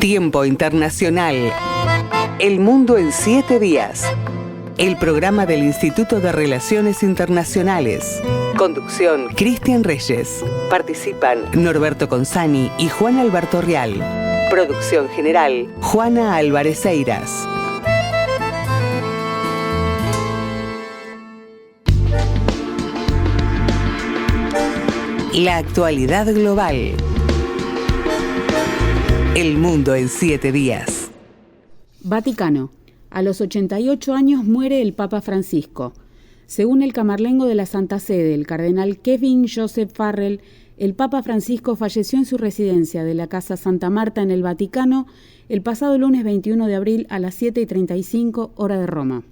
Tiempo Internacional. El mundo en 7 días. El programa del Instituto de Relaciones Internacionales. Conducción: Cristian Reyes. Participan Norberto Consani y Juan Alberto Real. Producción general: Juana Álvarez Eiras. La actualidad global. El mundo en 7 días. Vaticano. A los 88 años muere el Papa Francisco. Según el camarlengo de la Santa Sede, el cardenal Kevin Joseph Farrell, el Papa Francisco falleció en su residencia de la Casa Santa Marta en el Vaticano el pasado lunes 21 de abril a las 7:35 hora de Roma.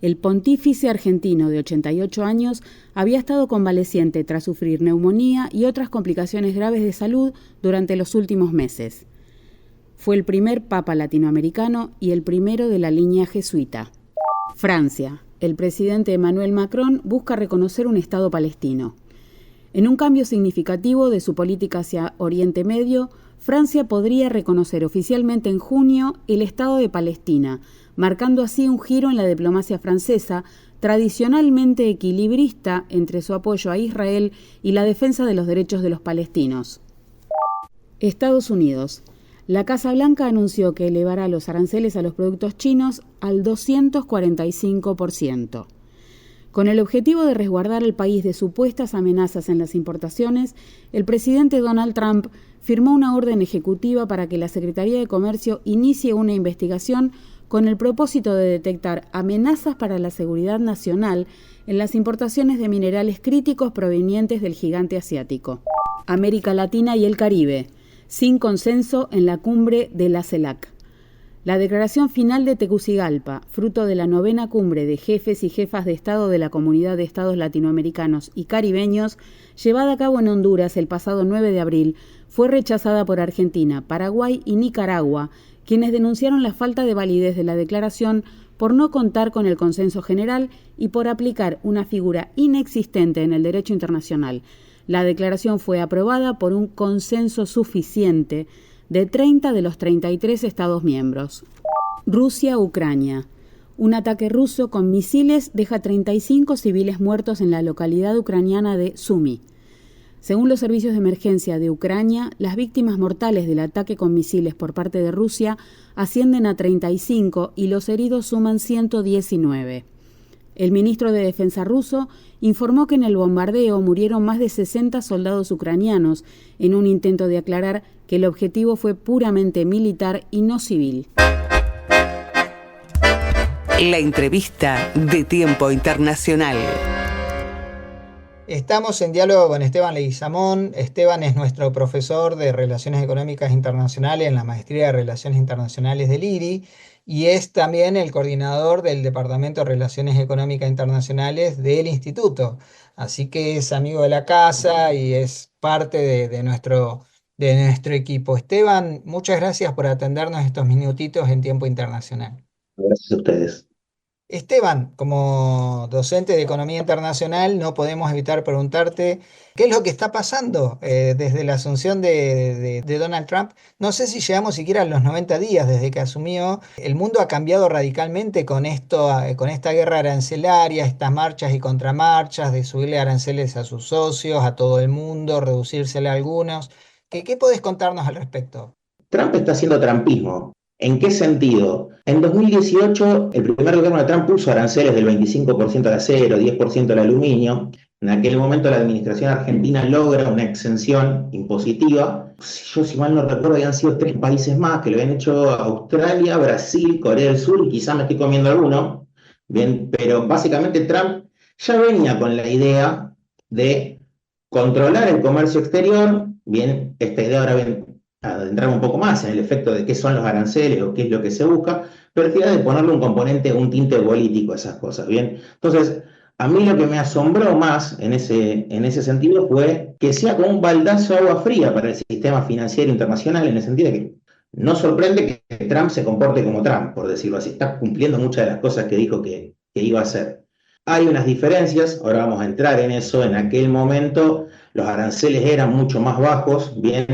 El pontífice argentino de 88 años había estado convaleciente tras sufrir neumonía y otras complicaciones graves de salud durante los últimos meses. Fue el primer papa latinoamericano y el primero de la línea jesuita. Francia. El presidente Emmanuel Macron busca reconocer un Estado palestino. En un cambio significativo de su política hacia Oriente Medio, Francia podría reconocer oficialmente en junio el Estado de Palestina, marcando así un giro en la diplomacia francesa, tradicionalmente equilibrista entre su apoyo a Israel y la defensa de los derechos de los palestinos. Estados Unidos. La Casa Blanca anunció que elevará los aranceles a los productos chinos al 245%. Con el objetivo de resguardar al país de supuestas amenazas en las importaciones, el presidente Donald Trump firmó una orden ejecutiva para que la Secretaría de Comercio inicie una investigación con el propósito de detectar amenazas para la seguridad nacional en las importaciones de minerales críticos provenientes del gigante asiático. América Latina y el Caribe, sin consenso en la cumbre de la CELAC. La declaración final de Tegucigalpa, fruto de la 9ª cumbre de jefes y jefas de Estado de la Comunidad de Estados Latinoamericanos y Caribeños, llevada a cabo en Honduras el pasado 9 de abril, fue rechazada por Argentina, Paraguay y Nicaragua, quienes denunciaron la falta de validez de la declaración por no contar con el consenso general y por aplicar una figura inexistente en el derecho internacional. La declaración fue aprobada por un consenso suficiente de 30 de los 33 Estados miembros. Rusia-Ucrania. Un ataque ruso con misiles deja 35 civiles muertos en la localidad ucraniana de Sumy. Según los servicios de emergencia de Ucrania, las víctimas mortales del ataque con misiles por parte de Rusia ascienden a 35 y los heridos suman 119. El ministro de Defensa ruso informó que en el bombardeo murieron más de 60 soldados ucranianos en un intento de aclarar que el objetivo fue puramente militar y no civil. La entrevista de Tiempo Internacional. Estamos en diálogo con Esteban Leguizamón. Esteban es nuestro profesor de Relaciones Económicas Internacionales en la Maestría de Relaciones Internacionales del IRI y es también el coordinador del Departamento de Relaciones Económicas Internacionales del Instituto. Así que es amigo de la casa y es parte de nuestro equipo. Esteban, muchas gracias por atendernos estos minutitos en Tiempo Internacional. Gracias a ustedes. Esteban, como docente de Economía Internacional, no podemos evitar preguntarte qué es lo que está pasando desde la asunción de Donald Trump. No sé si llegamos siquiera a los 90 días desde que asumió. El mundo ha cambiado radicalmente con esta guerra arancelaria, estas marchas y contramarchas, de subirle aranceles a sus socios, a todo el mundo, reducírsele a algunos. ¿Qué podés contarnos al respecto? Trump está haciendo trampismo. ¿En qué sentido? En 2018, el primer gobierno de Trump puso aranceles del 25% al acero, 10% al aluminio. En aquel momento la administración argentina logra una exención impositiva. Si mal no recuerdo, habían sido 3 países más que lo habían hecho: Australia, Brasil, Corea del Sur, y quizá me estoy comiendo alguno. Bien, pero básicamente Trump ya venía con la idea de controlar el comercio exterior. Bien, esta idea ahora adentrar un poco más en el efecto de qué son los aranceles o qué es lo que se busca, pero la idea de ponerle un componente, un tinte político a esas cosas, ¿bien? Entonces, a mí lo que me asombró más en ese sentido fue que sea como un baldazo de agua fría para el sistema financiero internacional, en el sentido de que no sorprende que Trump se comporte como Trump, por decirlo así. Está cumpliendo muchas de las cosas que dijo que iba a hacer. Hay unas diferencias, ahora vamos a entrar en eso. En aquel momento los aranceles eran mucho más bajos, bien,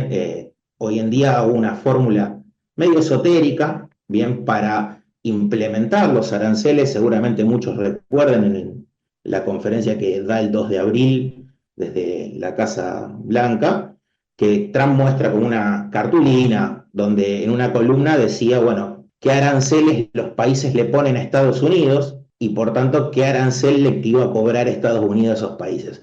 hoy en día una fórmula medio esotérica, bien, para implementar los aranceles. Seguramente muchos recuerden en la conferencia que da el 2 de abril desde la Casa Blanca, que Trump muestra como una cartulina donde en una columna decía, bueno, qué aranceles los países le ponen a Estados Unidos y por tanto qué arancel le iba a cobrar Estados Unidos a esos países.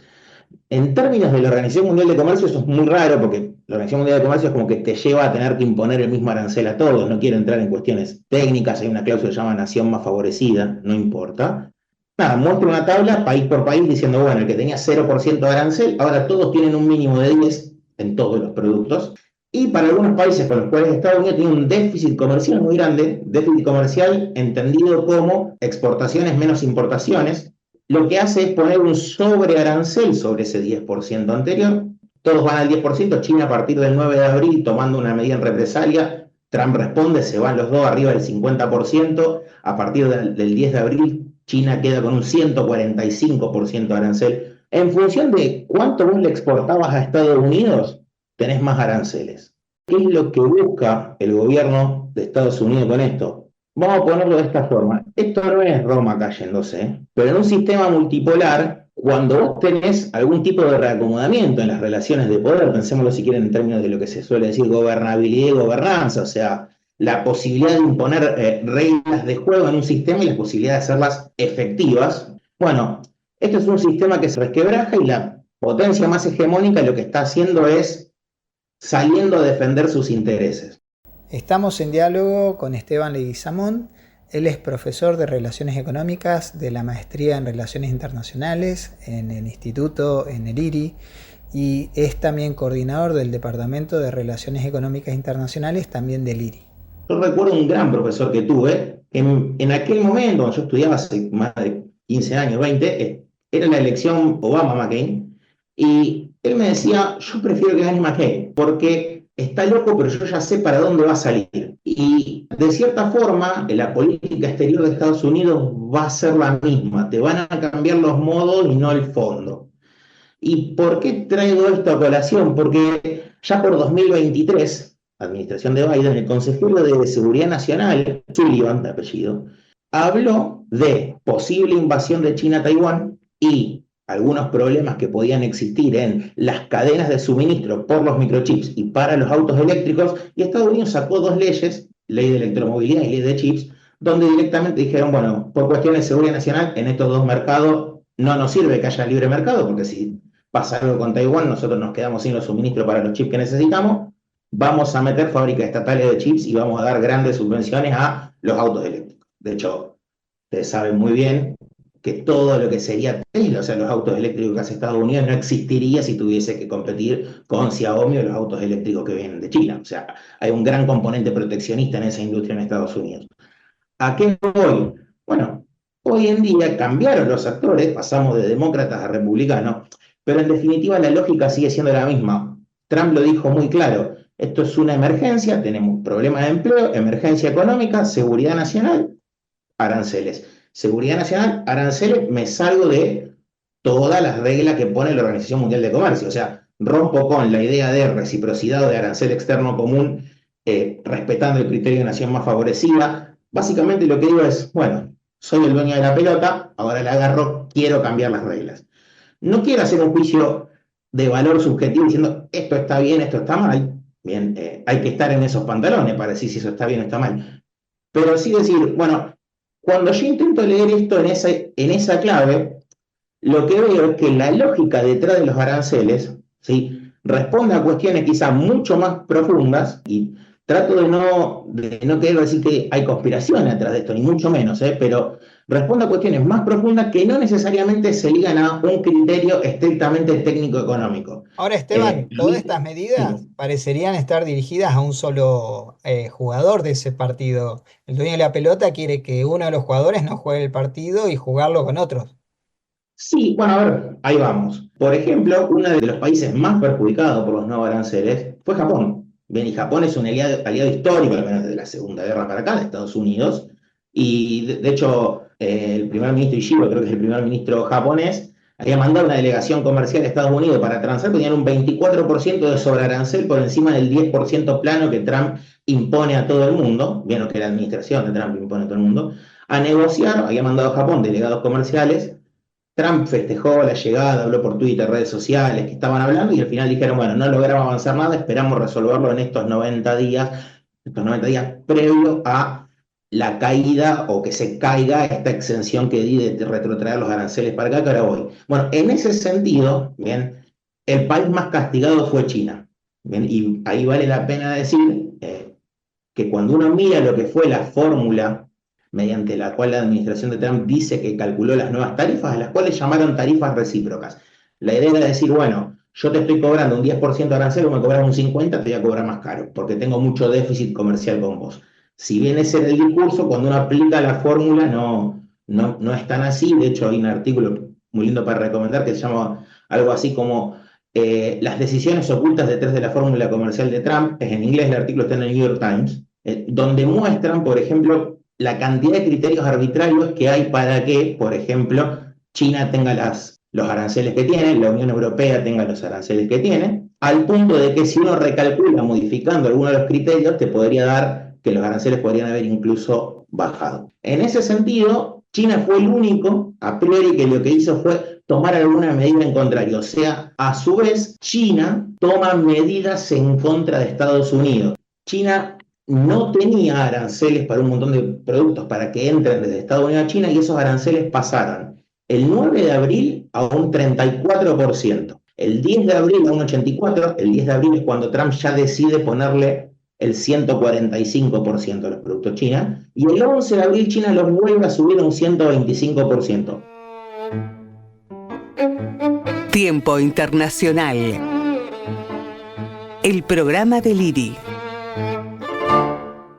En términos de la Organización Mundial de Comercio eso es muy raro porque la Organización Mundial de Comercio es como que te lleva a tener que imponer el mismo arancel a todos. No quiero entrar en cuestiones técnicas, hay una cláusula que se llama nación más favorecida, no importa. Nada, muestra una tabla país por país diciendo, bueno, el que tenía 0% de arancel, ahora todos tienen un mínimo de 10 en todos los productos. Y para algunos países con los cuales Estados Unidos tiene un déficit comercial muy grande, déficit comercial entendido como exportaciones menos importaciones, lo que hace es poner un sobrearancel sobre ese 10% anterior. Todos van al 10%, China a partir del 9 de abril tomando una medida en represalia, Trump responde, se van los dos arriba del 50%, a partir del 10 de abril China queda con un 145% de arancel. En función de cuánto vos le exportabas a Estados Unidos, tenés más aranceles. ¿Qué es lo que busca el gobierno de Estados Unidos con esto? Vamos a ponerlo de esta forma. Esto no es Roma cayéndose, pero en un sistema multipolar, cuando vos tenés algún tipo de reacomodamiento en las relaciones de poder, pensémoslo si quieren en términos de lo que se suele decir gobernabilidad y gobernanza, o sea, la posibilidad de imponer reglas de juego en un sistema y la posibilidad de hacerlas efectivas. Bueno, esto es un sistema que se resquebraja y la potencia más hegemónica lo que está haciendo es saliendo a defender sus intereses. Estamos en diálogo con Esteban Leguizamón. Él es profesor de Relaciones Económicas de la Maestría en Relaciones Internacionales en el Instituto, en el IRI, y es también coordinador del Departamento de Relaciones Económicas Internacionales, también del IRI. Yo recuerdo un gran profesor que tuve, en aquel momento, cuando yo estudiaba hace más de 15 años, 20, era la elección Obama-McCain, y él me decía, yo prefiero que gane McCain, porque está loco, pero yo ya sé para dónde va a salir. Y de cierta forma, la política exterior de Estados Unidos va a ser la misma, te van a cambiar los modos y no el fondo. ¿Y por qué traigo esto a colación? Porque ya por 2023, administración de Biden, el consejero de Seguridad Nacional, Sullivan, de apellido, habló de posible invasión de China a Taiwán y algunos problemas que podían existir en las cadenas de suministro por los microchips y para los autos eléctricos, y Estados Unidos sacó dos leyes, ley de electromovilidad y ley de chips, donde directamente dijeron, bueno, por cuestiones de seguridad nacional, en estos dos mercados no nos sirve que haya libre mercado, porque si pasa algo con Taiwán, nosotros nos quedamos sin los suministros para los chips que necesitamos, vamos a meter fábricas estatales de chips y vamos a dar grandes subvenciones a los autos eléctricos. De hecho, ustedes saben muy bien que todo lo que sería Tesla, o sea, los autos eléctricos que hace Estados Unidos, no existiría si tuviese que competir con Xiaomi o los autos eléctricos que vienen de China. O sea, hay un gran componente proteccionista en esa industria en Estados Unidos. ¿A qué voy? Bueno, hoy en día cambiaron los actores, pasamos de demócratas a republicanos, pero en definitiva la lógica sigue siendo la misma. Trump lo dijo muy claro, esto es una emergencia, tenemos problemas de empleo, emergencia económica, seguridad nacional, aranceles. Seguridad nacional, aranceles, me salgo de todas las reglas que pone la Organización Mundial de Comercio. O sea, rompo con la idea de reciprocidad o de arancel externo común, respetando el criterio de nación más favorecida. Básicamente lo que digo es, bueno, soy el dueño de la pelota, ahora la agarro, quiero cambiar las reglas. No quiero hacer un juicio de valor subjetivo diciendo esto está bien, esto está mal. Bien, hay que estar en esos pantalones para decir si eso está bien o está mal. Pero sí decir, bueno, cuando yo intento leer esto en esa clave, lo que veo es que la lógica detrás de los aranceles, ¿sí?, responde a cuestiones quizá mucho más profundas, y trato de no querer decir que hay conspiración atrás de esto, ni mucho menos, pero responde a cuestiones más profundas que no necesariamente se ligan a un criterio estrictamente técnico-económico. Ahora, Esteban, todas estas medidas parecerían estar dirigidas a un solo jugador de ese partido. El dueño de la pelota quiere que uno de los jugadores no juegue el partido y jugarlo con otros. Sí, bueno, a ver, ahí vamos. Por ejemplo, uno de los países más perjudicados por los nuevos aranceles fue Japón. Bien, y Japón es un aliado histórico, al menos desde la Segunda Guerra para acá, de Estados Unidos. Y de hecho, el primer ministro Ishiro, creo que es el primer ministro japonés, había mandado una delegación comercial a Estados Unidos para transar, tenían un 24% de sobrearancel por encima del 10% plano que Trump impone a todo el mundo, bien lo que la administración de Trump impone a todo el mundo, a negociar. Había mandado a Japón delegados comerciales. Trump festejó la llegada, habló por Twitter, redes sociales, que estaban hablando, y al final dijeron, bueno, no logramos avanzar nada, esperamos resolverlo en estos 90 días previos a la caída o que se caiga esta exención que di de retrotraer los aranceles para acá, que ahora voy. Bueno, en ese sentido, bien, el país más castigado fue China. Bien, y ahí vale la pena decir que cuando uno mira lo que fue la fórmula mediante la cual la administración de Trump dice que calculó las nuevas tarifas, a las cuales llamaron tarifas recíprocas. La idea era decir, bueno, yo te estoy cobrando un 10% de arancel, me cobras un 50%, te voy a cobrar más caro, porque tengo mucho déficit comercial con vos. Si bien ese era el discurso, cuando uno aplica la fórmula no es tan así. De hecho, hay un artículo muy lindo para recomendar que se llama algo así como las decisiones ocultas detrás de la fórmula comercial de Trump. Es en inglés, el artículo está en el New York Times, donde muestran, por ejemplo, la cantidad de criterios arbitrarios que hay para que, por ejemplo, China tenga los aranceles que tiene, la Unión Europea tenga los aranceles que tiene, al punto de que si uno recalcula modificando alguno de los criterios, te podría dar que los aranceles podrían haber incluso bajado. En ese sentido, China fue el único, a priori, que lo que hizo fue tomar alguna medida en contrario. O sea, a su vez, China toma medidas en contra de Estados Unidos. China no tenía aranceles para un montón de productos para que entren desde Estados Unidos a China, y esos aranceles pasaron el 9 de abril a un 34%, el 10 de abril a un 84%, el 10 de abril es cuando Trump ya decide ponerle el 145% a los productos chinos, y el 11 de abril China los vuelve a subir a un 125%. Tiempo Internacional. El programa del IRI.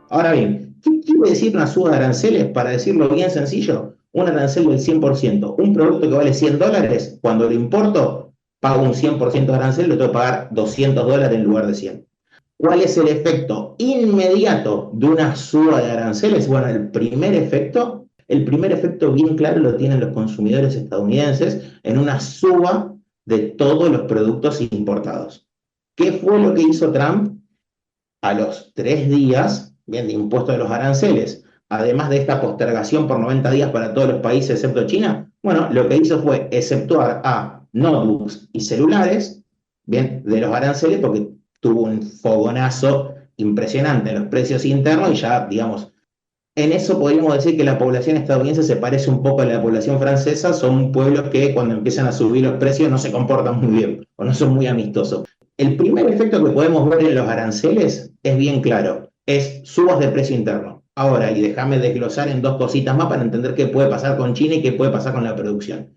Ahora bien, ¿qué quiere decir una suba de aranceles? Para decirlo bien sencillo, un arancel del 100%. Un producto que vale $100, cuando lo importo, pago un 100% de arancel, lo tengo que pagar $200 en lugar de 100. ¿Cuál es el efecto inmediato de una suba de aranceles? Bueno, el primer efecto bien claro lo tienen los consumidores estadounidenses en una suba de todos los productos importados. ¿Qué fue lo que hizo Trump? A los 3 días, bien, de impuesto de los aranceles, además de esta postergación por 90 días para todos los países excepto China, bueno, lo que hizo fue exceptuar a notebooks y celulares, bien, de los aranceles, porque tuvo un fogonazo impresionante en los precios internos, y ya, digamos, en eso podríamos decir que la población estadounidense se parece un poco a la población francesa. Son pueblos que cuando empiezan a subir los precios no se comportan muy bien o no son muy amistosos. El primer efecto que podemos ver en los aranceles es bien claro, es subas de precio interno. Ahora, y déjame desglosar en 2 cositas más para entender qué puede pasar con China y qué puede pasar con la producción.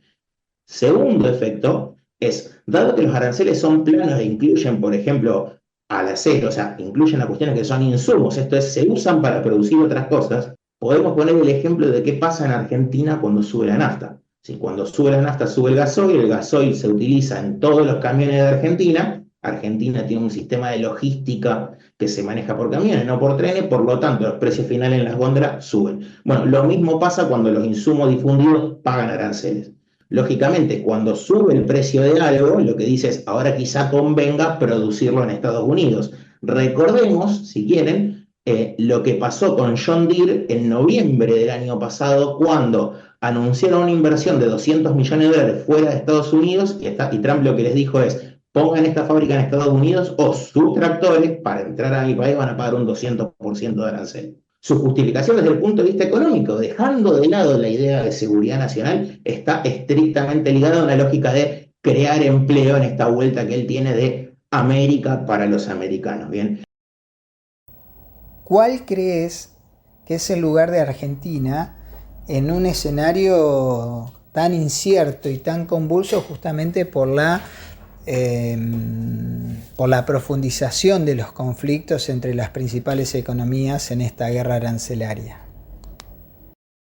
Segundo efecto es, dado que los aranceles son planos e incluyen, por ejemplo, al acero, o sea, incluyen las cuestiones que son insumos, esto es, se usan para producir otras cosas, podemos poner el ejemplo de qué pasa en Argentina cuando sube la nafta. Si cuando sube la nafta sube el gasoil se utiliza en todos los camiones de Argentina. Argentina tiene un sistema de logística que se maneja por camiones, no por trenes, por lo tanto los precios finales en las góndolas suben. Bueno, lo mismo pasa cuando los insumos difundidos pagan aranceles. Lógicamente, cuando sube el precio de algo, lo que dice es, ahora quizá convenga producirlo en Estados Unidos. Recordemos, si quieren, lo que pasó con John Deere en noviembre del año pasado, cuando anunciaron una inversión de $200 millones fuera de Estados Unidos, y Trump lo que les dijo es, pongan esta fábrica en Estados Unidos o sus tractores, para entrar a mi país van a pagar un 200% de arancel. Su justificación desde el punto de vista económico, dejando de lado la idea de seguridad nacional, está estrictamente ligada a una lógica de crear empleo en esta vuelta que él tiene de América para los americanos. Bien. ¿Cuál crees que es el lugar de Argentina en un escenario tan incierto y tan convulso justamente por la profundización de los conflictos entre las principales economías en esta guerra arancelaria?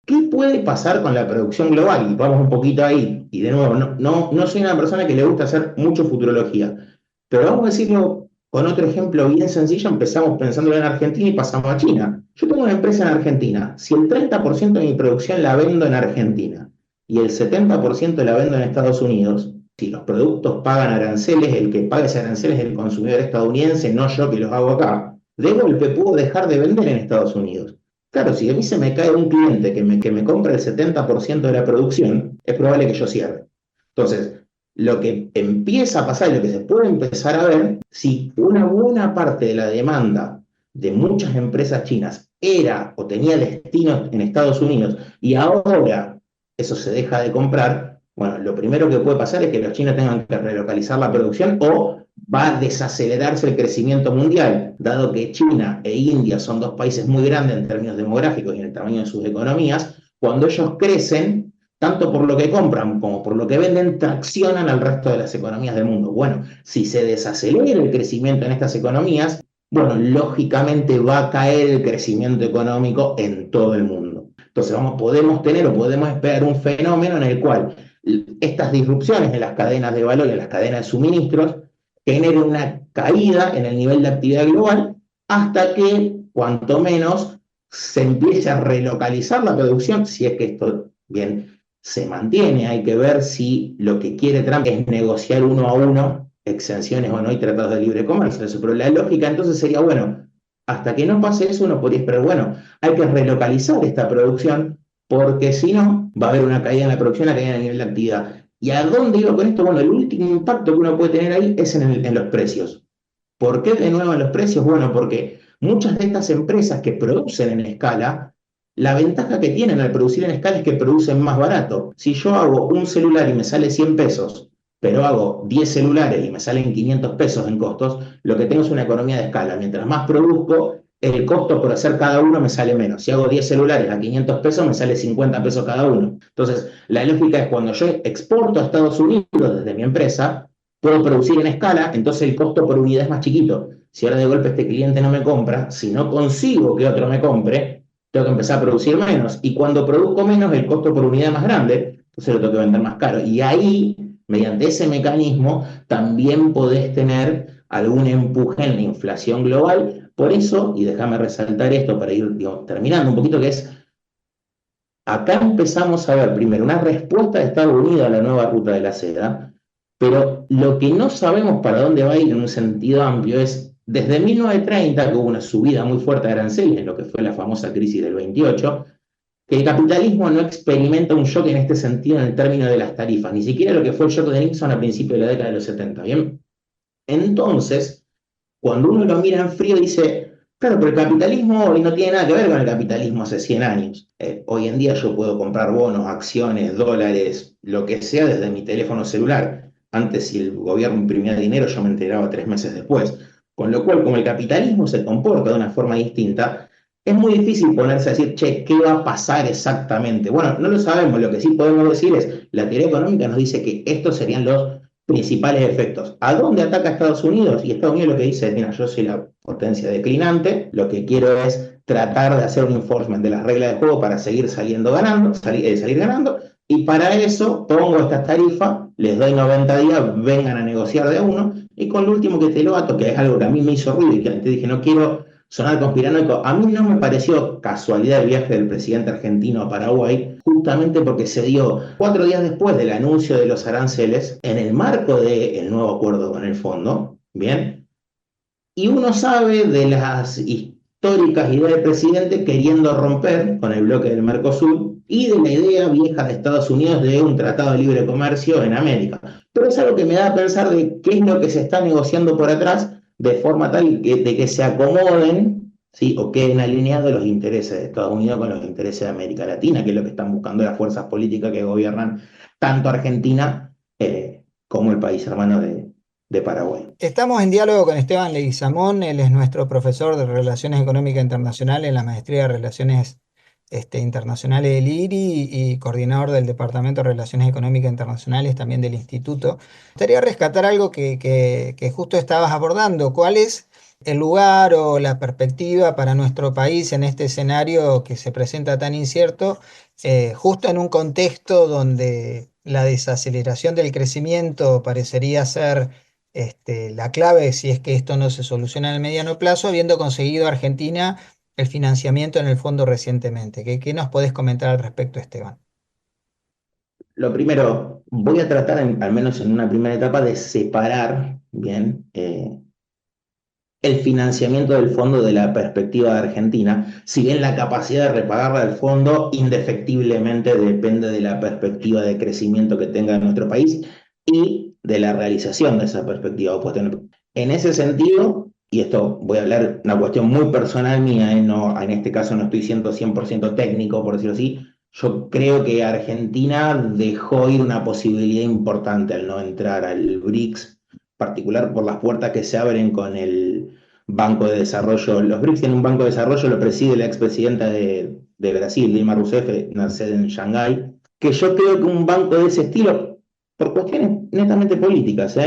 ¿Qué puede pasar con la producción global? Y vamos un poquito ahí. Y de nuevo, no soy una persona que le gusta hacer mucho futurología, pero vamos a decirlo con otro ejemplo bien sencillo. Empezamos pensándolo en Argentina y pasamos a China. Yo tengo una empresa en Argentina. Si el 30% de mi producción la vendo en Argentina y el 70% la vendo en Estados Unidos, si los productos pagan aranceles, el que paga ese arancel es el consumidor estadounidense, no yo que los hago acá, de golpe puedo dejar de vender en Estados Unidos. Claro, si a mí se me cae un cliente que me compra el 70% de la producción, es probable que yo cierre. Entonces, lo que empieza a pasar y lo que se puede empezar a ver, si una buena parte de la demanda de muchas empresas chinas era o tenía destino en Estados Unidos y ahora eso se deja de comprar, bueno, lo primero que puede pasar es que los chinos tengan que relocalizar la producción o va a desacelerarse el crecimiento mundial, dado que China e India son dos países muy grandes en términos demográficos y en el tamaño de sus economías. Cuando ellos crecen, tanto por lo que compran como por lo que venden, traccionan al resto de las economías del mundo. Bueno, si se desacelera el crecimiento en estas economías, bueno, lógicamente va a caer el crecimiento económico en todo el mundo. Entonces podemos tener o podemos esperar un fenómeno en el cual estas disrupciones en las cadenas de valor y en las cadenas de suministros generen una caída en el nivel de actividad global hasta que, cuanto menos, se empiece a relocalizar la producción, si es que esto, bien, se mantiene. Hay que ver si lo que quiere Trump es negociar uno a uno exenciones o no y tratados de libre comercio. Eso, pero la lógica entonces sería, bueno, hasta que no pase eso uno podría esperar, bueno, hay que relocalizar esta producción porque si no va a haber una caída en la producción, una caída en el nivel de actividad. ¿Y a dónde iba con esto? Bueno, el último impacto que uno puede tener ahí es en los precios. ¿Por qué de nuevo en los precios? Bueno, porque muchas de estas empresas que producen en escala, la ventaja que tienen al producir en escala es que producen más barato. Si yo hago un celular y me sale 100 pesos, pero hago 10 celulares y me salen 500 pesos en costos, lo que tengo es una economía de escala. Mientras más produzco, el costo por hacer cada uno me sale menos. Si hago 10 celulares a 500 pesos, me sale 50 pesos cada uno. Entonces, la lógica es cuando yo exporto a Estados Unidos desde mi empresa, puedo producir en escala, entonces el costo por unidad es más chiquito. Si ahora de golpe este cliente no me compra, si no consigo que otro me compre, tengo que empezar a producir menos. Y cuando produzco menos, el costo por unidad es más grande, entonces lo tengo que vender más caro. Y ahí, mediante ese mecanismo, también podés tener algún empuje en la inflación global. Por eso, y déjame resaltar esto para ir terminando un poquito, que es, acá empezamos a ver primero una respuesta de Estados Unidos a la nueva ruta de la seda, pero lo que no sabemos para dónde va a ir en un sentido amplio es, desde 1930, que hubo una subida muy fuerte de aranceles, en lo que fue la famosa crisis del 28, que el capitalismo no experimenta un shock en este sentido en el término de las tarifas, ni siquiera lo que fue el shock de Nixon a principios de la década de los 70, ¿bien? Entonces, cuando uno lo mira en frío dice, claro, pero el capitalismo hoy no tiene nada que ver con el capitalismo hace 100 años. Hoy en día yo puedo comprar bonos, acciones, dólares, lo que sea desde mi teléfono celular. Antes, si el gobierno imprimía dinero, yo me enteraba 3 meses después. Con lo cual, como el capitalismo se comporta de una forma distinta, es muy difícil ponerse a decir, che, ¿qué va a pasar exactamente? Bueno, no lo sabemos. Lo que sí podemos decir es, la teoría económica nos dice que estos serían los principales efectos. ¿A dónde ataca Estados Unidos? Y Estados Unidos lo que dice es, mira, yo soy la potencia declinante, lo que quiero es tratar de hacer un enforcement de las reglas de juego para seguir salir ganando, y para eso pongo estas tarifas, les doy 90 días, vengan a negociar de a uno, y con lo último que te lo ato, que es algo que a mí me hizo ruido y que antes dije, no quiero sonar conspiranoico, a mí no me pareció casualidad el viaje del presidente argentino a Paraguay, justamente porque se dio 4 días después del anuncio de los aranceles, en el marco del nuevo acuerdo con el fondo, ¿bien? Y uno sabe de las históricas ideas del presidente queriendo romper con el bloque del Mercosur y de la idea vieja de Estados Unidos de un tratado de libre comercio en América. Pero es algo que me da a pensar de qué es lo que se está negociando por atrás, de forma tal de que se acomoden, ¿sí? O queden alineados los intereses de Estados Unidos con los intereses de América Latina, que es lo que están buscando las fuerzas políticas que gobiernan tanto Argentina como el país hermano de Paraguay. Estamos en diálogo con Esteban Leguizamón, él es nuestro profesor de Relaciones Económicas Internacionales en la Maestría de Relaciones Internacionales del IRI y coordinador del Departamento de Relaciones Económicas Internacionales también del Instituto. Me gustaría rescatar algo que justo estabas abordando. ¿Cuál es el lugar o la perspectiva para nuestro país en este escenario que se presenta tan incierto, justo en un contexto donde la desaceleración del crecimiento parecería ser la clave si es que esto no se soluciona en el mediano plazo, habiendo conseguido Argentina el financiamiento en el fondo recientemente? ¿Qué nos podés comentar al respecto, Esteban? Lo primero, voy a tratar, al menos en una primera etapa, de separar bien el financiamiento del fondo de la perspectiva de Argentina, si bien la capacidad de repagarla del fondo indefectiblemente depende de la perspectiva de crecimiento que tenga nuestro país y de la realización de esa perspectiva. En ese sentido, y esto voy a hablar una cuestión muy personal mía, no, en este caso no estoy siendo 100% técnico, por decirlo así, yo creo que Argentina dejó ir una posibilidad importante al no entrar al BRICS, particular por las puertas que se abren con el Banco de Desarrollo. Los BRICS tienen un banco de desarrollo, lo preside la expresidenta de Brasil, Dilma Rousseff, nacida en Shanghái, que yo creo que un banco de ese estilo, por cuestiones netamente políticas,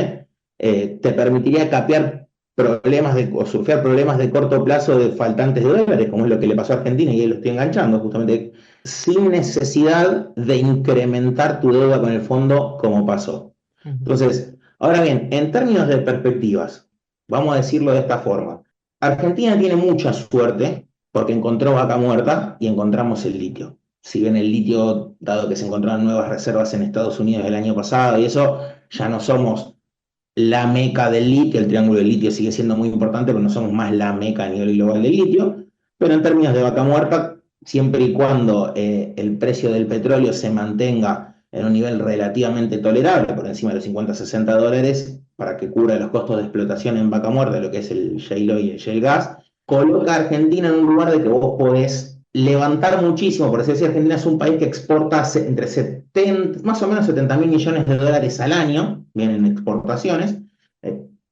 te permitiría capear o surfear problemas de corto plazo de faltantes de dólares, como es lo que le pasó a Argentina, y ahí lo estoy enganchando, justamente sin necesidad de incrementar tu deuda con el fondo como pasó. Entonces, ahora bien, en términos de perspectivas, vamos a decirlo de esta forma. Argentina tiene mucha suerte porque encontró vaca muerta y encontramos el litio. Si bien el litio, dado que se encontraron nuevas reservas en Estados Unidos el año pasado y eso, ya no somos la meca del litio, el triángulo del litio sigue siendo muy importante, pero no somos más la meca a nivel global del litio, pero en términos de vaca muerta, siempre y cuando el precio del petróleo se mantenga en un nivel relativamente tolerable, por encima de los 50-60 dólares, para que cubra los costos de explotación en vaca muerta, lo que es el shale oil y el shale gas, coloca a Argentina en un lugar de que vos podés levantar muchísimo. Por decir, Argentina es un país que exporta entre 70, más o menos 70.000 millones de dólares al año, bien en exportaciones.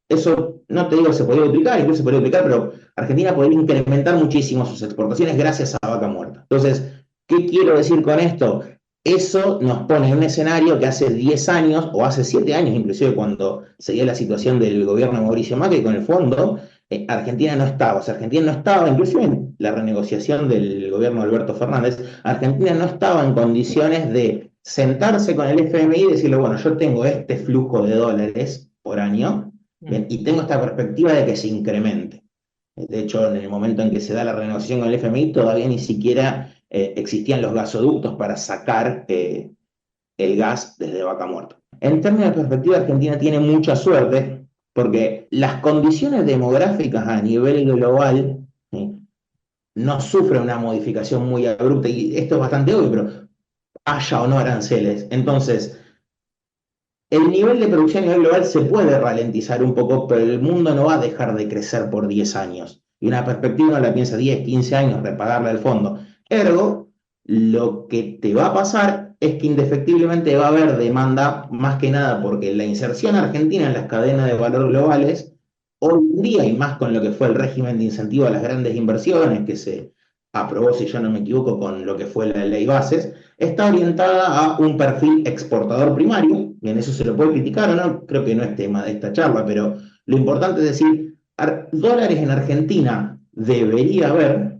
Eso no te digo que se podría duplicar, incluso se podría duplicar, pero Argentina podría incrementar muchísimo sus exportaciones gracias a vaca muerta. Entonces, ¿qué quiero decir con esto? Eso nos pone en un escenario que hace 10 años, o hace 7 años inclusive, cuando se dio la situación del gobierno de Mauricio Macri con el fondo, Argentina no estaba. O sea, Argentina no estaba, inclusive en la renegociación del gobierno de Alberto Fernández, Argentina no estaba en condiciones de sentarse con el FMI y decirle, bueno, yo tengo este flujo de dólares por año, bien, y tengo esta perspectiva de que se incremente. De hecho, en el momento en que se da la renegociación con el FMI, todavía ni siquiera existían los gasoductos para sacar el gas desde vaca muerta. En términos de perspectiva, Argentina tiene mucha suerte porque las condiciones demográficas a nivel global no sufren una modificación muy abrupta, y esto es bastante obvio, pero haya o no aranceles. Entonces, el nivel de producción a nivel global se puede ralentizar un poco, pero el mundo no va a dejar de crecer por 10 años. Y una perspectiva no la piensa 10, 15 años, repagarla al fondo. Ergo, lo que te va a pasar es que indefectiblemente va a haber demanda, más que nada porque la inserción argentina en las cadenas de valor globales, hoy en día, y más con lo que fue el régimen de incentivo a las grandes inversiones que se aprobó, si yo no me equivoco, con lo que fue la ley Bases, está orientada a un perfil exportador primario. Bien, eso se lo puede criticar o no, creo que no es tema de esta charla, pero lo importante es decir, dólares en Argentina debería haber,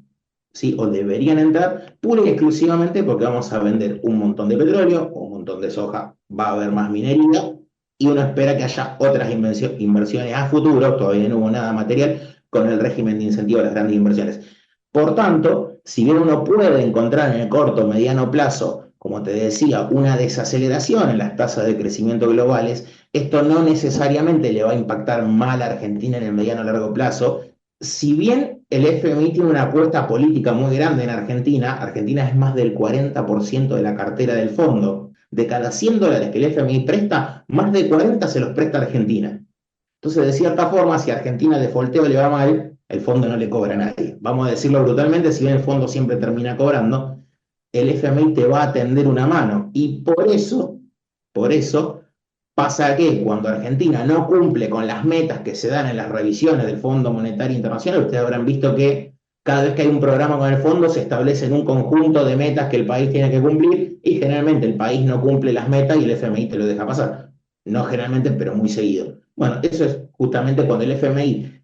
¿sí? O deberían entrar pura y exclusivamente porque vamos a vender un montón de petróleo, un montón de soja, va a haber más minería, y uno espera que haya otras inversiones a futuro, todavía no hubo nada material, con el régimen de incentivo a las grandes inversiones. Por tanto, si bien uno puede encontrar en el corto o mediano plazo, como te decía, una desaceleración en las tasas de crecimiento globales, esto no necesariamente le va a impactar mal a Argentina en el mediano o largo plazo. Si bien el FMI tiene una apuesta política muy grande en Argentina, Argentina es más del 40% de la cartera del fondo. De cada 100 dólares que el FMI presta, más de 40 se los presta a Argentina. Entonces, de cierta forma, si a Argentina defaulteo le va mal, el fondo no le cobra a nadie. Vamos a decirlo brutalmente, si bien el fondo siempre termina cobrando, el FMI te va a tender una mano. Y por eso pasa que cuando Argentina no cumple con las metas que se dan en las revisiones del Fondo Monetario Internacional, ustedes habrán visto que cada vez que hay un programa con el fondo se establecen un conjunto de metas que el país tiene que cumplir, y generalmente el país no cumple las metas y el FMI te lo deja pasar. No generalmente, pero muy seguido. Bueno, eso es justamente cuando el FMI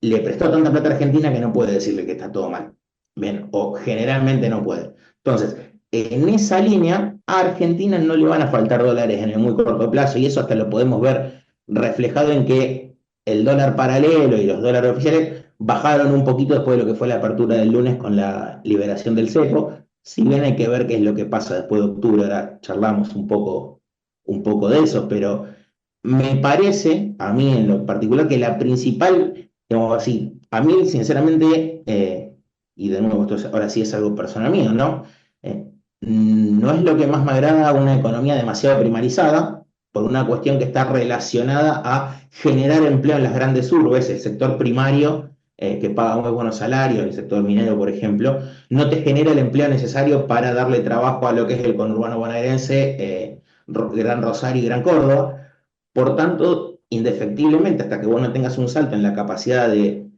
le prestó tanta plata a Argentina que no puede decirle que está todo mal. Bien, o generalmente no puede. Entonces, en esa línea, a Argentina no le van a faltar dólares en el muy corto plazo, y eso hasta lo podemos ver reflejado en que el dólar paralelo y los dólares oficiales bajaron un poquito después de lo que fue la apertura del lunes con la liberación del cepo. Si bien hay que ver qué es lo que pasa después de octubre, ahora charlamos un poco de eso, pero me parece, a mí en lo particular, que la principal, digamos así, a mí sinceramente, y de nuevo, ahora sí es algo personal mío, ¿no? No es lo que más me agrada una economía demasiado primarizada, por una cuestión que está relacionada a generar empleo en las grandes urbes, el sector primario, que paga muy buenos salarios, el sector minero, por ejemplo, no te genera el empleo necesario para darle trabajo a lo que es el conurbano bonaerense, Gran Rosario y Gran Córdoba. Por tanto, indefectiblemente, hasta que vos no tengas un salto en la capacidad de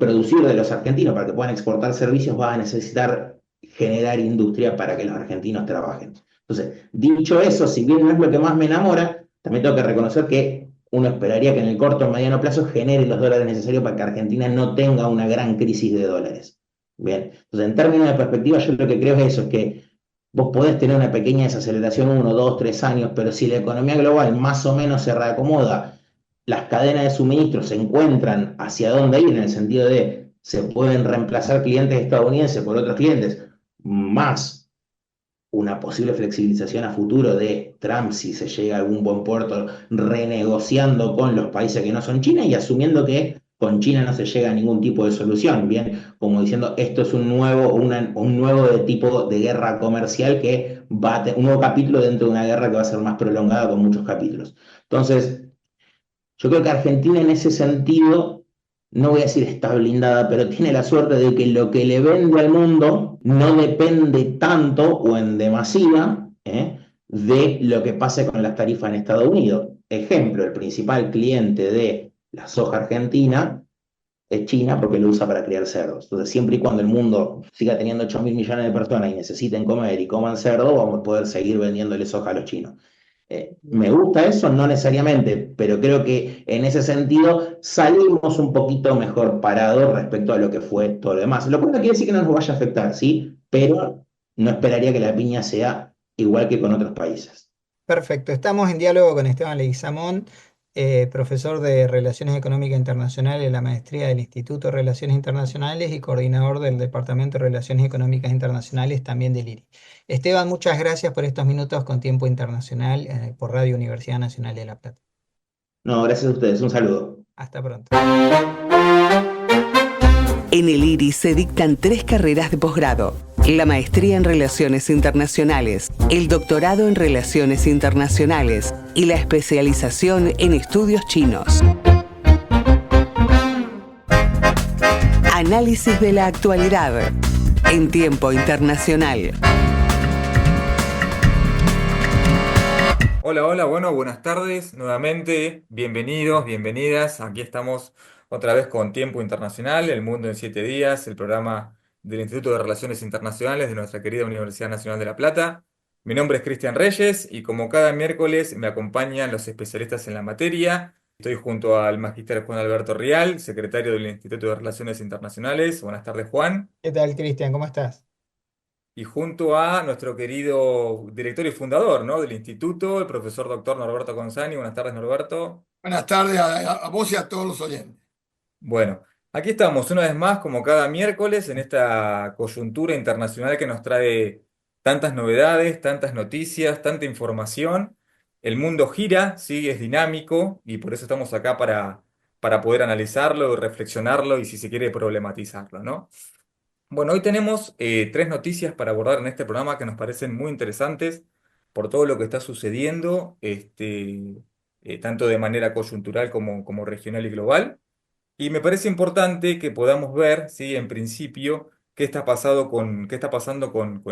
producir de los argentinos para que puedan exportar servicios, vas a necesitar generar industria para que los argentinos trabajen. Entonces, dicho eso, si bien no es lo que más me enamora, también tengo que reconocer que uno esperaría que en el corto o mediano plazo genere los dólares necesarios para que Argentina no tenga una gran crisis de dólares. Bien, entonces en términos de perspectiva, yo lo que creo es eso, es que vos podés tener una pequeña desaceleración 1, 2, 3 años, pero si la economía global más o menos se reacomoda, las cadenas de suministro se encuentran hacia dónde ir, en el sentido de se pueden reemplazar clientes estadounidenses por otros clientes, más una posible flexibilización a futuro de Trump si se llega a algún buen puerto, renegociando con los países que no son China y asumiendo que con China no se llega a ningún tipo de solución, bien, como diciendo esto es un nuevo tipo de guerra comercial que va a un nuevo capítulo dentro de una guerra que va a ser más prolongada con muchos capítulos. Entonces, yo creo que Argentina en ese sentido, no voy a decir está blindada, pero tiene la suerte de que lo que le vende al mundo no depende tanto o en demasía de lo que pase con las tarifas en Estados Unidos. Ejemplo, el principal cliente de la soja argentina es China porque lo usa para criar cerdos. Entonces, siempre y cuando el mundo siga teniendo 8.000 millones de personas y necesiten comer y coman cerdo, vamos a poder seguir vendiéndole soja a los chinos. Me gusta eso, no necesariamente, pero creo que en ese sentido salimos un poquito mejor parados respecto a lo que fue todo lo demás. Lo cual no quiere decir que no nos vaya a afectar, ¿sí? Pero no esperaría que la piña sea igual que con otros países. Perfecto, estamos en diálogo con Esteban Leguizamón, profesor de Relaciones Económicas Internacionales de la Maestría del Instituto de Relaciones Internacionales y coordinador del Departamento de Relaciones Económicas Internacionales también del IRI. Esteban, muchas gracias por estos minutos con Tiempo Internacional por Radio Universidad Nacional de La Plata. No, gracias a ustedes, un saludo. Hasta pronto. En el IRI se dictan 3 carreras de posgrado: la maestría en Relaciones Internacionales, el doctorado en Relaciones Internacionales y la especialización en estudios chinos. Análisis de la actualidad en Tiempo Internacional. Hola, hola, bueno, buenas tardes nuevamente, bienvenidos, bienvenidas. Aquí estamos otra vez con Tiempo Internacional, El Mundo en 7 días, el programa del Instituto de Relaciones Internacionales de nuestra querida Universidad Nacional de La Plata. Mi nombre es Cristian Reyes y como cada miércoles me acompañan los especialistas en la materia. Estoy junto al magíster Juan Alberto Rial, secretario del Instituto de Relaciones Internacionales. Buenas tardes, Juan. ¿Qué tal, Cristian? ¿Cómo estás? Y junto a nuestro querido director y fundador, ¿no?, del instituto, el profesor doctor Norberto Consani. Buenas tardes, Norberto. Buenas tardes a vos y a todos los oyentes. Bueno, aquí estamos una vez más, como cada miércoles, en esta coyuntura internacional que nos trae tantas novedades, tantas noticias, tanta información. El mundo gira, sí, es dinámico y por eso estamos acá para poder analizarlo, reflexionarlo y, si se quiere, problematizarlo, ¿no? Bueno, hoy tenemos 3 noticias para abordar en este programa que nos parecen muy interesantes por todo lo que está sucediendo, tanto de manera coyuntural como regional y global. Y me parece importante que podamos ver, ¿sí?, en principio, qué está pasando con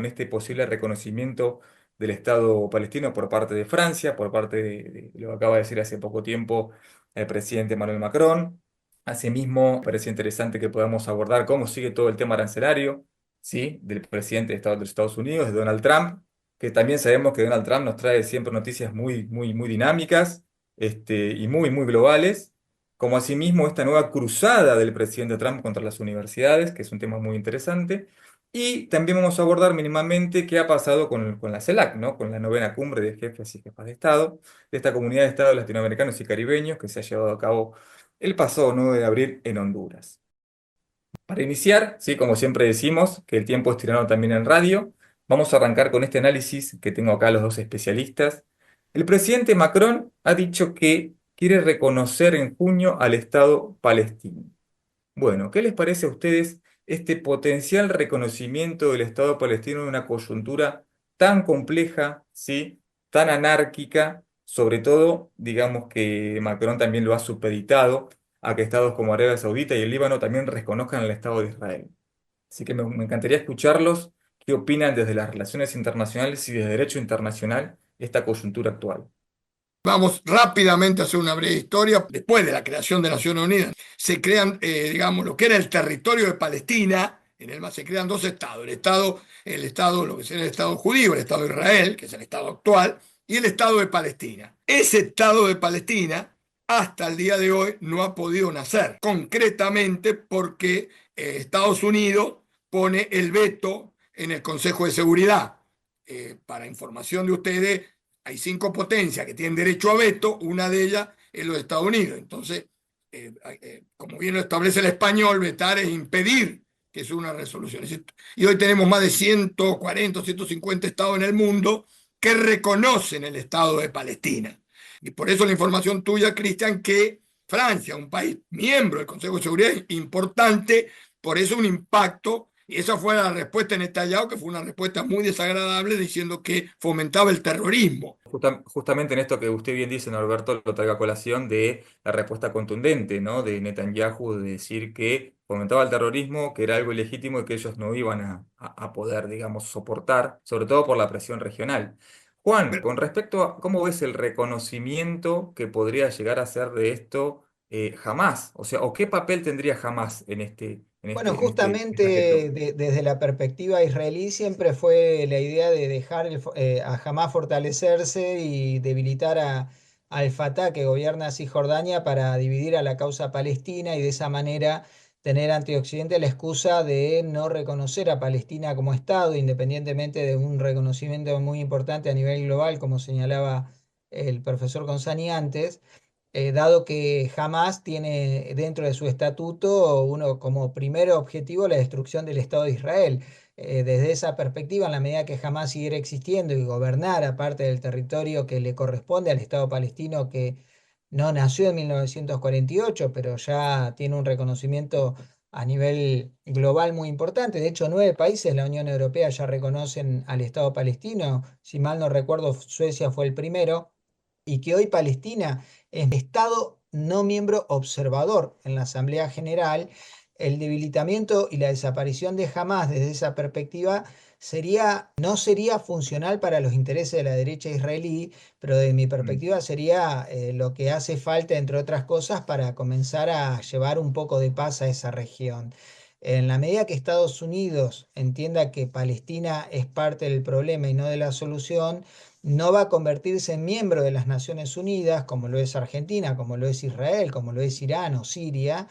este posible reconocimiento del Estado palestino por parte de Francia, por parte de lo que acaba de decir hace poco tiempo el presidente Emmanuel Macron. Asimismo, me parece interesante que podamos abordar cómo sigue todo el tema arancelario, ¿sí?, del presidente de los Estados Unidos, de Donald Trump, que también sabemos que Donald Trump nos trae siempre noticias muy, muy, muy dinámicas, y muy, muy globales, como asimismo esta nueva cruzada del presidente Trump contra las universidades, que es un tema muy interesante. Y también vamos a abordar mínimamente qué ha pasado con la CELAC, ¿no?, con la novena cumbre de jefes y jefas de Estado, de esta comunidad de estados latinoamericanos y caribeños que se ha llevado a cabo el pasado 9 de abril en Honduras. Para iniciar, sí, como siempre decimos, que el tiempo es tirano también en radio, vamos a arrancar con este análisis que tengo acá los dos especialistas. El presidente Macron ha dicho que quiere reconocer en junio al Estado palestino. Bueno, ¿qué les parece a ustedes este potencial reconocimiento del Estado palestino en una coyuntura tan compleja, ¿sí? Tan anárquica? Sobre todo, digamos que Macron también lo ha supeditado a que estados como Arabia Saudita y el Líbano también reconozcan al Estado de Israel. Así que me encantaría escucharlos, qué opinan desde las relaciones internacionales y desde derecho internacional esta coyuntura actual. Vamos rápidamente a hacer una breve historia. Después de la creación de Naciones Unidas, se crean, digamos, lo que era el territorio de Palestina. Se crean dos estados. Lo que será el Estado judío, el Estado de Israel, que es el Estado actual, y el Estado de Palestina. Ese Estado de Palestina, hasta el día de hoy, no ha podido nacer. Concretamente porque Estados Unidos pone el veto en el Consejo de Seguridad. Para información de ustedes, hay 5 potencias que tienen derecho a veto, una de ellas es los Estados Unidos. Entonces, como bien lo establece el español, vetar es impedir que es una resolución. Y hoy tenemos más de 140, 150 estados en el mundo que reconocen el Estado de Palestina. Y por eso la información tuya, Cristian, que Francia, un país miembro del Consejo de Seguridad, es importante, por eso un impacto. Y esa fue la respuesta en Netanyahu, que fue una respuesta muy desagradable, diciendo que fomentaba el terrorismo. Justamente en esto que usted bien dice, Norberto, lo traiga a colación de la respuesta contundente, ¿no? De Netanyahu de decir que fomentaba el terrorismo, que era algo ilegítimo y que ellos no iban a poder, digamos, soportar, sobre todo por la presión regional. Juan, con respecto a cómo ves el reconocimiento que podría llegar a ser de esto Hamás, o sea, o qué papel tendría Hamás Bueno, en este aspecto. justamente desde la perspectiva israelí siempre fue la idea de dejar a Hamás fortalecerse y debilitar al Fatah que gobierna Cisjordania para dividir a la causa palestina y de esa manera tener ante Occidente la excusa de no reconocer a Palestina como Estado, independientemente de un reconocimiento muy importante a nivel global, como señalaba el profesor Gonzani antes, dado que Hamás tiene dentro de su estatuto uno como primer objetivo la destrucción del Estado de Israel. Desde esa perspectiva, en la medida que Hamás siguiera existiendo y gobernara parte del territorio que le corresponde al Estado palestino, que no nació en 1948, pero ya tiene un reconocimiento a nivel global muy importante. De hecho, 9 países de la Unión Europea ya reconocen al Estado palestino. Si mal no recuerdo, Suecia fue el primero. Y que hoy Palestina es Estado no miembro observador en la Asamblea General. El debilitamiento y la desaparición de Hamás desde esa perspectiva no sería funcional para los intereses de la derecha israelí, pero de mi Mm, perspectiva sería lo que hace falta, entre otras cosas, para comenzar a llevar un poco de paz a esa región. En la medida que Estados Unidos entienda que Palestina es parte del problema y no de la solución, no va a convertirse en miembro de las Naciones Unidas, como lo es Argentina, como lo es Israel, como lo es Irán o Siria,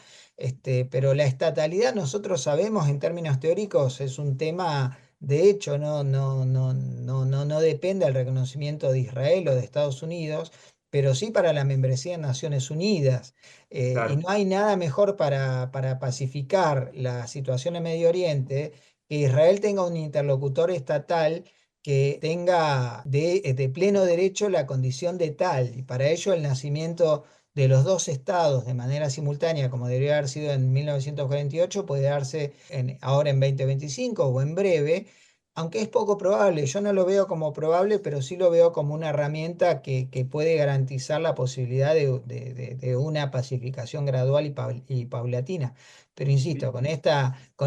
pero la estatalidad, nosotros sabemos en términos teóricos, es un tema de hecho, no depende del reconocimiento de Israel o de Estados Unidos, pero sí para la membresía en Naciones Unidas. Y claro. no hay nada mejor para pacificar la situación en Medio Oriente que Israel tenga un interlocutor estatal que tenga de pleno derecho la condición de tal. Y para ello el nacimiento de los dos estados de manera simultánea, como debería haber sido en 1948, puede darse ahora en 2025 o en breve, aunque es poco probable. Yo no lo veo como probable, pero sí lo veo como una herramienta que puede garantizar la posibilidad de una pacificación gradual y paulatina. Pero insisto, con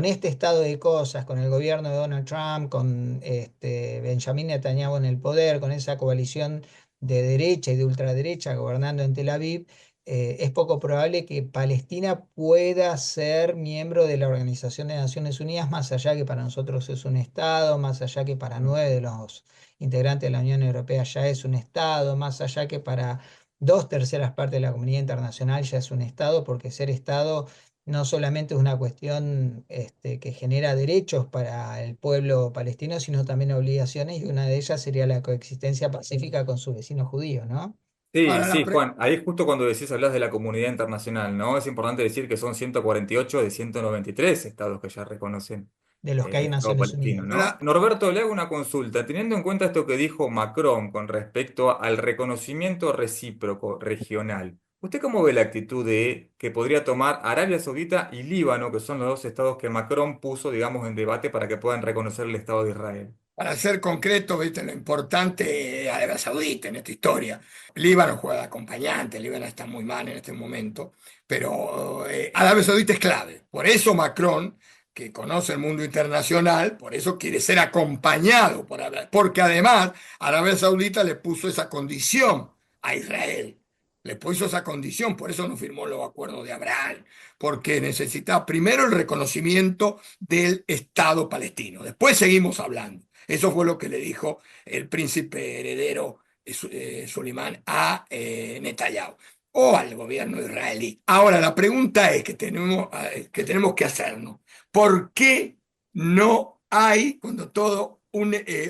este estado de cosas, con el gobierno de Donald Trump, con Benjamin Netanyahu en el poder, con esa coalición de derecha y de ultraderecha gobernando en Tel Aviv, es poco probable que Palestina pueda ser miembro de la Organización de Naciones Unidas, más allá que para nosotros es un Estado, más allá que para 9 de los integrantes de la Unión Europea ya es un Estado, más allá que para 2/3 partes de la comunidad internacional ya es un Estado, porque ser Estado no solamente es una cuestión que genera derechos para el pueblo palestino, sino también obligaciones, y una de ellas sería la coexistencia pacífica con sus vecinos judíos, ¿no? Sí, Ahora, sí, Juan, ahí justo cuando decís, hablas de la comunidad internacional, ¿no? Es importante decir que son 148 de 193 estados que ya reconocen de los que hay el Estado Naciones palestino, Unidas. ¿no? Norberto, le hago una consulta. Teniendo en cuenta esto que dijo Macron con respecto al reconocimiento recíproco regional, ¿usted cómo ve la actitud de que podría tomar Arabia Saudita y Líbano, que son los dos estados que Macron puso, digamos, en debate para que puedan reconocer el Estado de Israel? para ser concreto, ¿viste? Lo importante es Arabia Saudita en esta historia. Líbano juega de acompañante, Líbano está muy mal en este momento, pero Arabia Saudita es clave. Por eso Macron, que conoce el mundo internacional, por eso quiere ser acompañado por Arabia, porque además Arabia Saudita le puso esa condición a Israel. Le puso esa condición, por eso no firmó los acuerdos de Abraham, porque necesita primero el reconocimiento del Estado palestino. Después seguimos hablando. Eso fue lo que le dijo el príncipe heredero Suleimán a Netanyahu o al gobierno israelí. Ahora, la pregunta es que tenemos que hacernos. ¿Por qué no hay, cuando todo,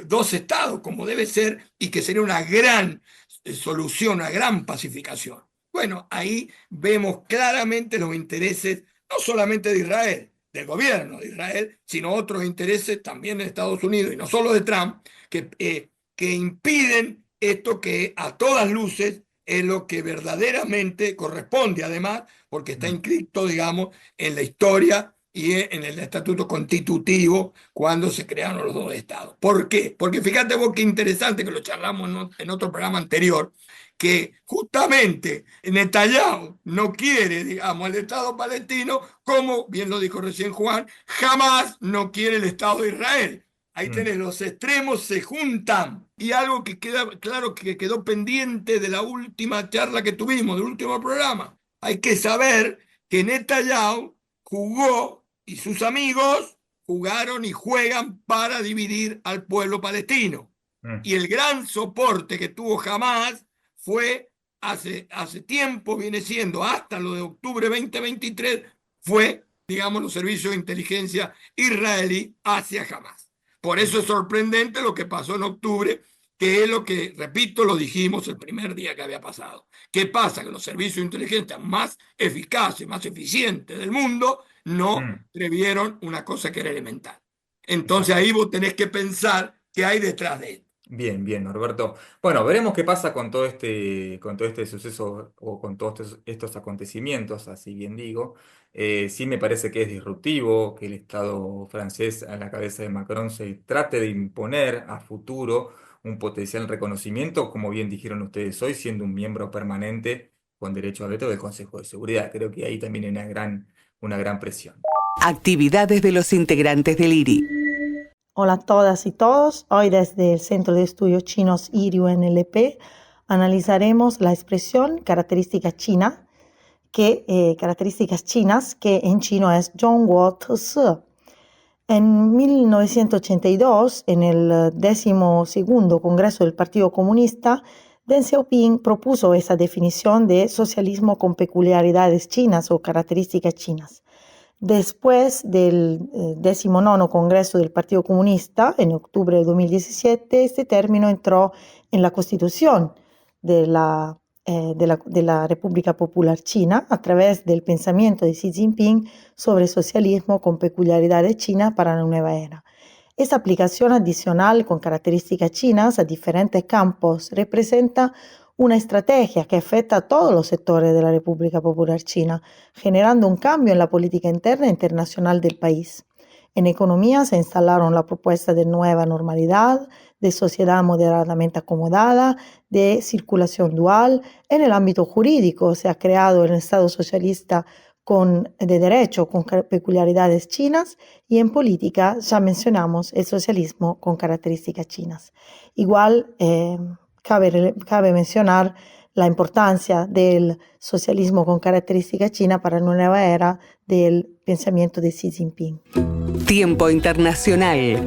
dos estados como debe ser y que sería una gran solución, una gran pacificación? Bueno, ahí vemos claramente los intereses no solamente de Israel, del gobierno de Israel, sino otros intereses también de Estados Unidos y no solo de Trump, que impiden esto que a todas luces es lo que verdaderamente corresponde, además, porque está inscrito, digamos, en la historia y en el estatuto constitutivo cuando se crearon los dos estados. ¿Por qué? Porque fíjate vos qué interesante, que lo charlamos en otro programa anterior, que justamente Netanyahu no quiere, digamos, el Estado palestino, como bien lo dijo recién Juan, jamás no quiere el Estado de Israel. Ahí tenés, los extremos se juntan. Y algo que queda claro, que quedó pendiente de la última charla que tuvimos, del último programa. Hay que saber que Netanyahu jugó y sus amigos jugaron y juegan para dividir al pueblo palestino. Y el gran soporte que tuvo Hamás fue hace tiempo, viene siendo hasta lo de octubre 2023, fue, digamos, los servicios de inteligencia israelí hacia Hamás. Por eso es sorprendente lo que pasó en octubre, que es lo que, repito, lo dijimos el primer día que había pasado. ¿Qué pasa? Que los servicios de inteligencia más eficaces, más eficientes del mundo no previeron una cosa que era elemental. Entonces ahí vos tenés que pensar qué hay detrás de esto. Bien, bien, Norberto. Bueno, veremos qué pasa con todo este suceso o con todos estos acontecimientos, así bien digo. Sí me parece que es disruptivo que el Estado francés a la cabeza de Macron se trate de imponer a futuro un potencial reconocimiento, como bien dijeron ustedes hoy, siendo un miembro permanente con derecho a veto del Consejo de Seguridad. Creo que ahí también hay una gran presión. Actividades de los integrantes del IRI. Hola a todas y todos. Hoy desde el Centro de Estudios Chinos IRI-UNLP analizaremos la expresión característica china, características chinas, que en chino es Zhongguo Tese. En 1982, en el 12º Congreso del Partido Comunista, Deng Xiaoping propuso esa definición de socialismo con peculiaridades chinas o características chinas. Después del 19º Congreso del Partido Comunista, en octubre de 2017, este término entró en la Constitución de la República Popular China a través del pensamiento de Xi Jinping sobre socialismo con peculiaridades chinas para la nueva era. Esa aplicación adicional con características chinas a diferentes campos representa una estrategia que afecta a todos los sectores de la República Popular China, generando un cambio en la política interna e internacional del país. En economía se instalaron la propuesta de nueva normalidad, de sociedad moderadamente acomodada, de circulación dual. En el ámbito jurídico se ha creado el Estado socialista de derecho con peculiaridades chinas, y en política ya mencionamos el socialismo con características chinas. Igual, cabe mencionar la importancia del socialismo con característica china para la nueva era del pensamiento de Xi Jinping. Tiempo Internacional.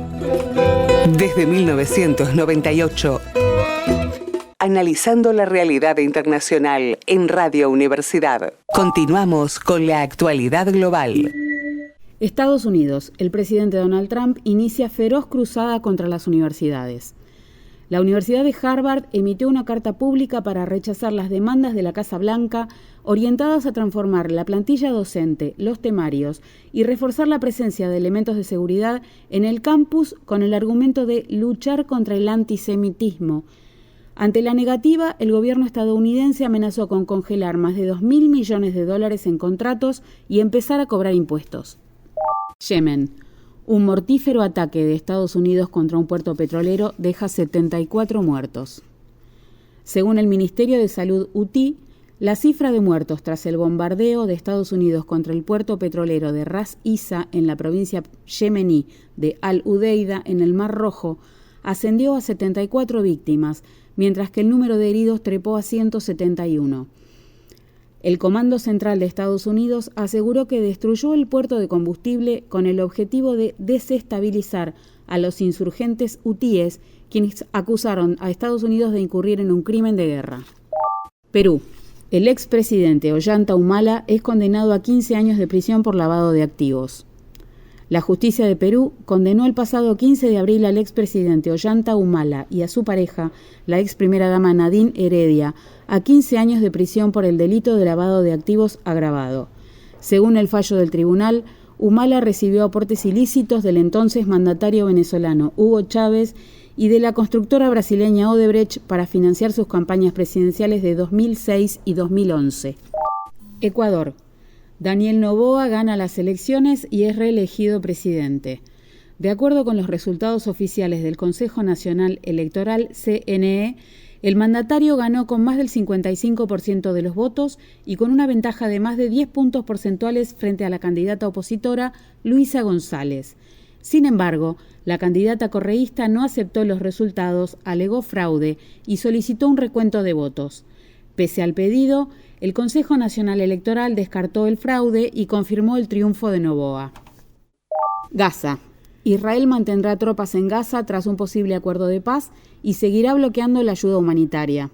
Desde 1998. Analizando la realidad internacional en Radio Universidad. Continuamos con la actualidad global. Estados Unidos. El presidente Donald Trump inicia feroz cruzada contra las universidades. La Universidad de Harvard emitió una carta pública para rechazar las demandas de la Casa Blanca orientadas a transformar la plantilla docente, los temarios y reforzar la presencia de elementos de seguridad en el campus con el argumento de luchar contra el antisemitismo. Ante la negativa, el gobierno estadounidense amenazó con congelar más de $2.000 millones en contratos y empezar a cobrar impuestos. Yemen. Un mortífero ataque de Estados Unidos contra un puerto petrolero deja 74 muertos. Según el Ministerio de Salud UTI, la cifra de muertos tras el bombardeo de Estados Unidos contra el puerto petrolero de Ras Isa en la provincia yemení de Al-Udeida en el Mar Rojo ascendió a 74 víctimas, mientras que el número de heridos trepó a 171. El Comando Central de Estados Unidos aseguró que destruyó el puerto de combustible con el objetivo de desestabilizar a los insurgentes hutíes, quienes acusaron a Estados Unidos de incurrir en un crimen de guerra. Perú. El expresidente Ollanta Humala es condenado a 15 años de prisión por lavado de activos. La justicia de Perú condenó el pasado 15 de abril al expresidente Ollanta Humala y a su pareja, la ex primera dama Nadine Heredia, a 15 años de prisión por el delito de lavado de activos agravado. Según el fallo del tribunal, Humala recibió aportes ilícitos del entonces mandatario venezolano Hugo Chávez y de la constructora brasileña Odebrecht para financiar sus campañas presidenciales de 2006 y 2011. Ecuador. Daniel Noboa gana las elecciones y es reelegido presidente. De acuerdo con los resultados oficiales del Consejo Nacional Electoral, CNE, el mandatario ganó con más del 55% de los votos y con una ventaja de más de 10 puntos porcentuales frente a la candidata opositora Luisa González. Sin embargo, la candidata correísta no aceptó los resultados, alegó fraude y solicitó un recuento de votos. Pese al pedido, el Consejo Nacional Electoral descartó el fraude y confirmó el triunfo de Noboa. Gaza. Israel mantendrá tropas en Gaza tras un posible acuerdo de paz y seguirá bloqueando la ayuda humanitaria.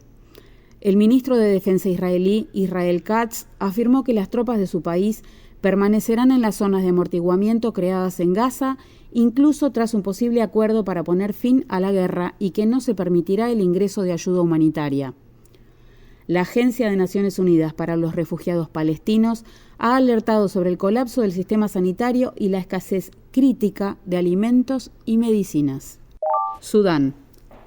El ministro de Defensa israelí, Israel Katz, afirmó que las tropas de su país permanecerán en las zonas de amortiguamiento creadas en Gaza, incluso tras un posible acuerdo para poner fin a la guerra y que no se permitirá el ingreso de ayuda humanitaria. La Agencia de Naciones Unidas para los Refugiados Palestinos ha alertado sobre el colapso del sistema sanitario y la escasez crítica de alimentos y medicinas. Sudán.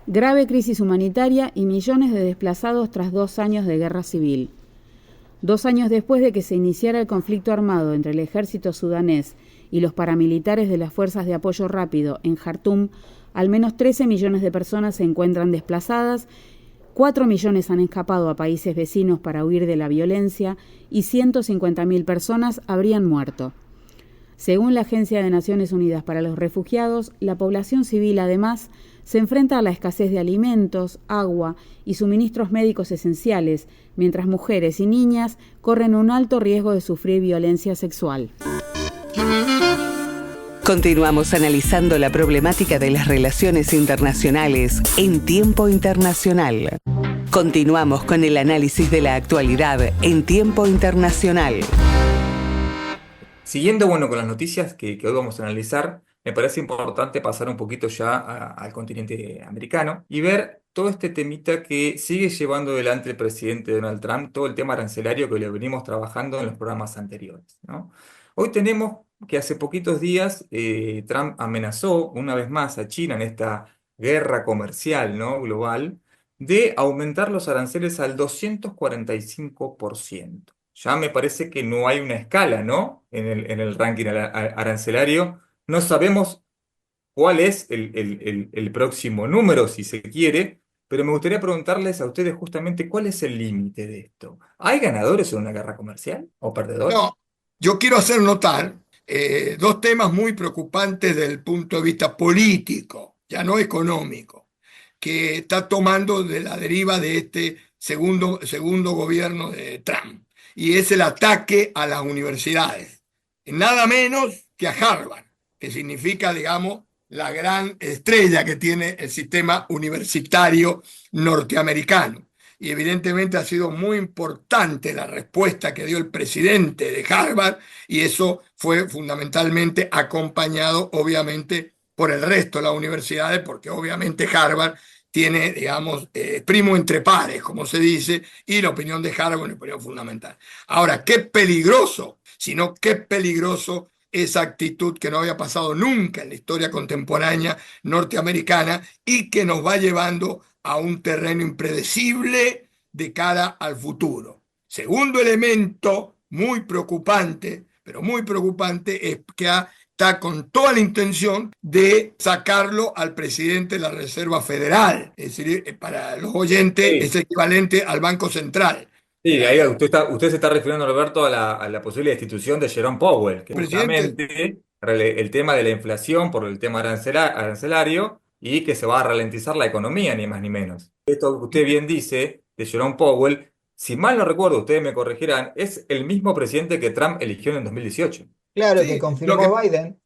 Grave crisis humanitaria y millones de desplazados tras 2 años de guerra civil. 2 años después de que se iniciara el conflicto armado entre el ejército sudanés y los paramilitares de las Fuerzas de Apoyo Rápido en Jartum, al menos 13 millones de personas se encuentran desplazadas, 4 millones han escapado a países vecinos para huir de la violencia y 150.000 personas habrían muerto. Según la Agencia de Naciones Unidas para los Refugiados, la población civil además se enfrenta a la escasez de alimentos, agua y suministros médicos esenciales, mientras mujeres y niñas corren un alto riesgo de sufrir violencia sexual. Continuamos analizando la problemática de las relaciones internacionales en Tiempo Internacional. Continuamos con el análisis de la actualidad en Tiempo Internacional. Siguiendo con las noticias que hoy vamos a analizar, me parece importante pasar un poquito ya al continente americano y ver todo este temita que sigue llevando adelante el presidente Donald Trump, todo el tema arancelario que lo venimos trabajando en los programas anteriores, ¿no? Hoy tenemos que hace poquitos días Trump amenazó una vez más a China en esta guerra comercial, ¿no?, global, de aumentar los aranceles al 245%. Ya me parece que no hay una escala, ¿no?, en el ranking arancelario. No sabemos cuál es el próximo número, si se quiere, pero me gustaría preguntarles a ustedes justamente cuál es el límite de esto. ¿Hay ganadores en una guerra comercial o perdedores? No, yo quiero hacer notar 2 temas muy preocupantes desde el punto de vista político, ya no económico, que está tomando de la deriva de este segundo gobierno de Trump, y es el ataque a las universidades, nada menos que a Harvard, que significa, digamos, la gran estrella que tiene el sistema universitario norteamericano. Y evidentemente ha sido muy importante la respuesta que dio el presidente de Harvard, y eso fue fundamentalmente acompañado, obviamente, por el resto de las universidades, porque obviamente Harvard tiene, digamos, primo entre pares, como se dice, y la opinión de Harvard es una opinión fundamental. Ahora, qué peligroso, sino qué peligroso esa actitud que no había pasado nunca en la historia contemporánea norteamericana y que nos va llevando a un terreno impredecible de cara al futuro. Segundo elemento muy preocupante, pero muy preocupante, es que está con toda la intención de sacarlo al presidente de la Reserva Federal. Es decir, para los oyentes es Sí. equivalente al Banco Central. Sí, El ahí usted se está refiriendo, Roberto, a la posible destitución de Jerome Powell, que presidente, justamente el tema de la inflación por el tema arancelario y que se va a ralentizar la economía, ni más ni menos. Esto que usted bien dice de Jerome Powell, si mal no recuerdo, ustedes me corregirán, es el mismo presidente que Trump eligió en el 2018. Claro, sí, lo que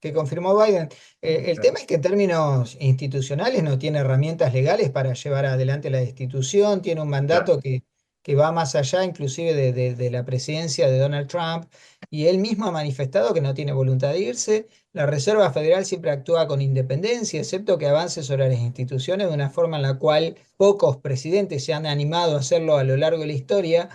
Que confirmó Biden. El tema es que en términos institucionales no tiene herramientas legales para llevar adelante la destitución, tiene un Claro. mandato que va más allá inclusive de la presidencia de Donald Trump, y él mismo ha manifestado que no tiene voluntad de irse. La Reserva Federal siempre actúa con independencia, excepto que avance sobre las instituciones de una forma en la cual pocos presidentes se han animado a hacerlo a lo largo de la historia,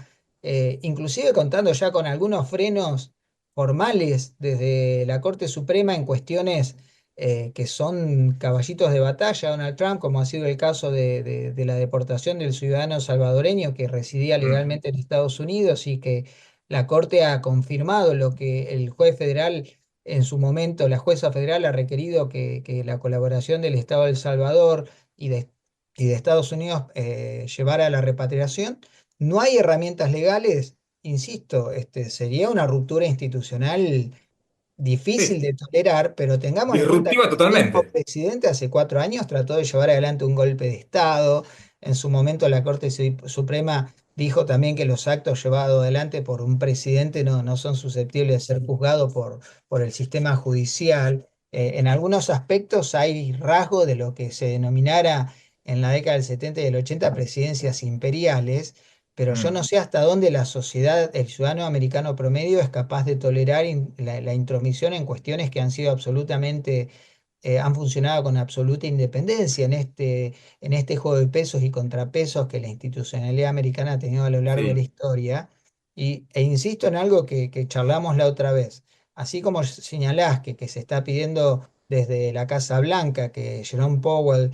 inclusive contando ya con algunos frenos formales desde la Corte Suprema en cuestiones que son caballitos de batalla. Donald Trump, como ha sido el caso de la deportación del ciudadano salvadoreño que residía Mm, legalmente en Estados Unidos y que la Corte ha confirmado lo que el juez federal en su momento, la jueza federal ha requerido que la colaboración del Estado de El Salvador y de Estados Unidos llevara a la repatriación. No hay herramientas legales. Insisto, sería una ruptura institucional difícil sí, de tolerar, pero tengamos en cuenta que disruptiva el mismo totalmente. presidente hace 4 años trató de llevar adelante un golpe de Estado. En su momento la Corte Suprema dijo también que los actos llevados adelante por un presidente no son susceptibles de ser juzgados por el sistema judicial. En algunos aspectos hay rasgo de lo que se denominara en la década del 70 y del 80 presidencias imperiales, pero yo Mm, no sé hasta dónde la sociedad, el ciudadano americano promedio es capaz de tolerar la intromisión en cuestiones que han sido absolutamente, han funcionado con absoluta independencia en este juego de pesos y contrapesos que la institucionalidad americana ha tenido a lo largo de la sí, historia. E insisto en algo que charlamos la otra vez. Así como señalás que se está pidiendo desde la Casa Blanca que Jerome Powell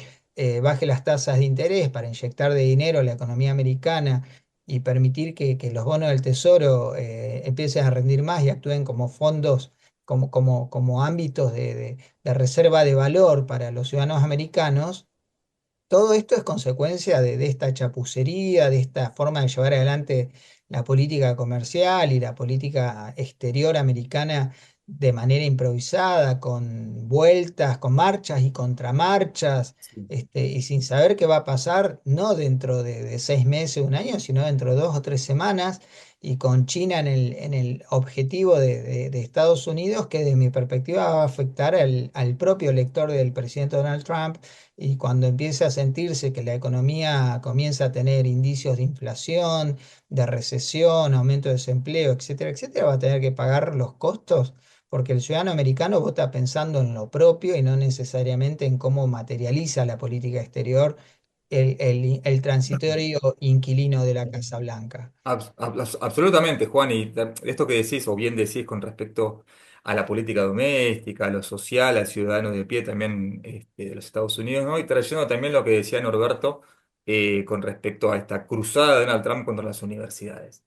baje las tasas de interés para inyectar de dinero a la economía americana y permitir que los bonos del Tesoro empiecen a rendir más y actúen como fondos, como ámbitos de reserva de valor para los ciudadanos americanos. Todo esto es consecuencia de esta chapucería, de esta forma de llevar adelante la política comercial y la política exterior americana de manera improvisada, con vueltas, con marchas y contramarchas, sí, y sin saber qué va a pasar, no dentro de 6 meses, un año, sino dentro de 2 o 3 semanas, y con China en el objetivo de Estados Unidos, que desde mi perspectiva va a afectar al propio elector del presidente Donald Trump, y cuando empiece a sentirse que la economía comienza a tener indicios de inflación, de recesión, aumento de desempleo, etcétera, etcétera, va a tener que pagar los costos, porque el ciudadano americano vota pensando en lo propio y no necesariamente en cómo materializa la política exterior el transitorio inquilino de la Casa Blanca. Absolutamente, Juan, y esto que decís, o bien decís con respecto a la política doméstica, a lo social, al ciudadano de pie también de los Estados Unidos, ¿no? Y trayendo también lo que decía Norberto con respecto a esta cruzada de Donald Trump contra las universidades.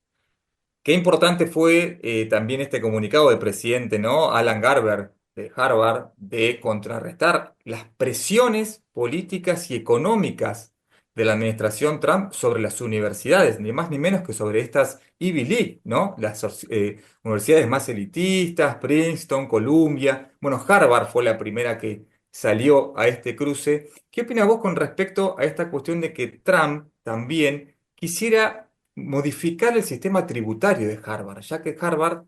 Qué importante fue también este comunicado del presidente, ¿no? Alan Garber de Harvard, de contrarrestar las presiones políticas y económicas de la administración Trump sobre las universidades, ni más ni menos que sobre estas Ivy League, ¿no? Las universidades más elitistas, Princeton, Columbia. Bueno, Harvard fue la primera que salió a este cruce. ¿Qué opinas vos con respecto a esta cuestión de que Trump también quisiera modificar el sistema tributario de Harvard, ya que Harvard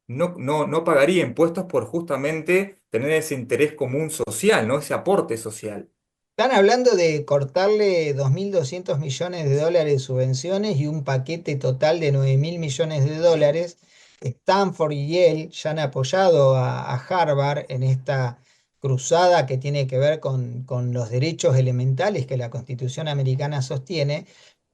no pagaría impuestos por justamente tener ese interés común social, ¿no? Ese aporte social. Están hablando de cortarle 2.200 millones de dólares de subvenciones y un paquete total de 9.000 millones de dólares. Stanford y Yale ya han apoyado a Harvard en esta cruzada que tiene que ver con los derechos elementales que la Constitución americana sostiene,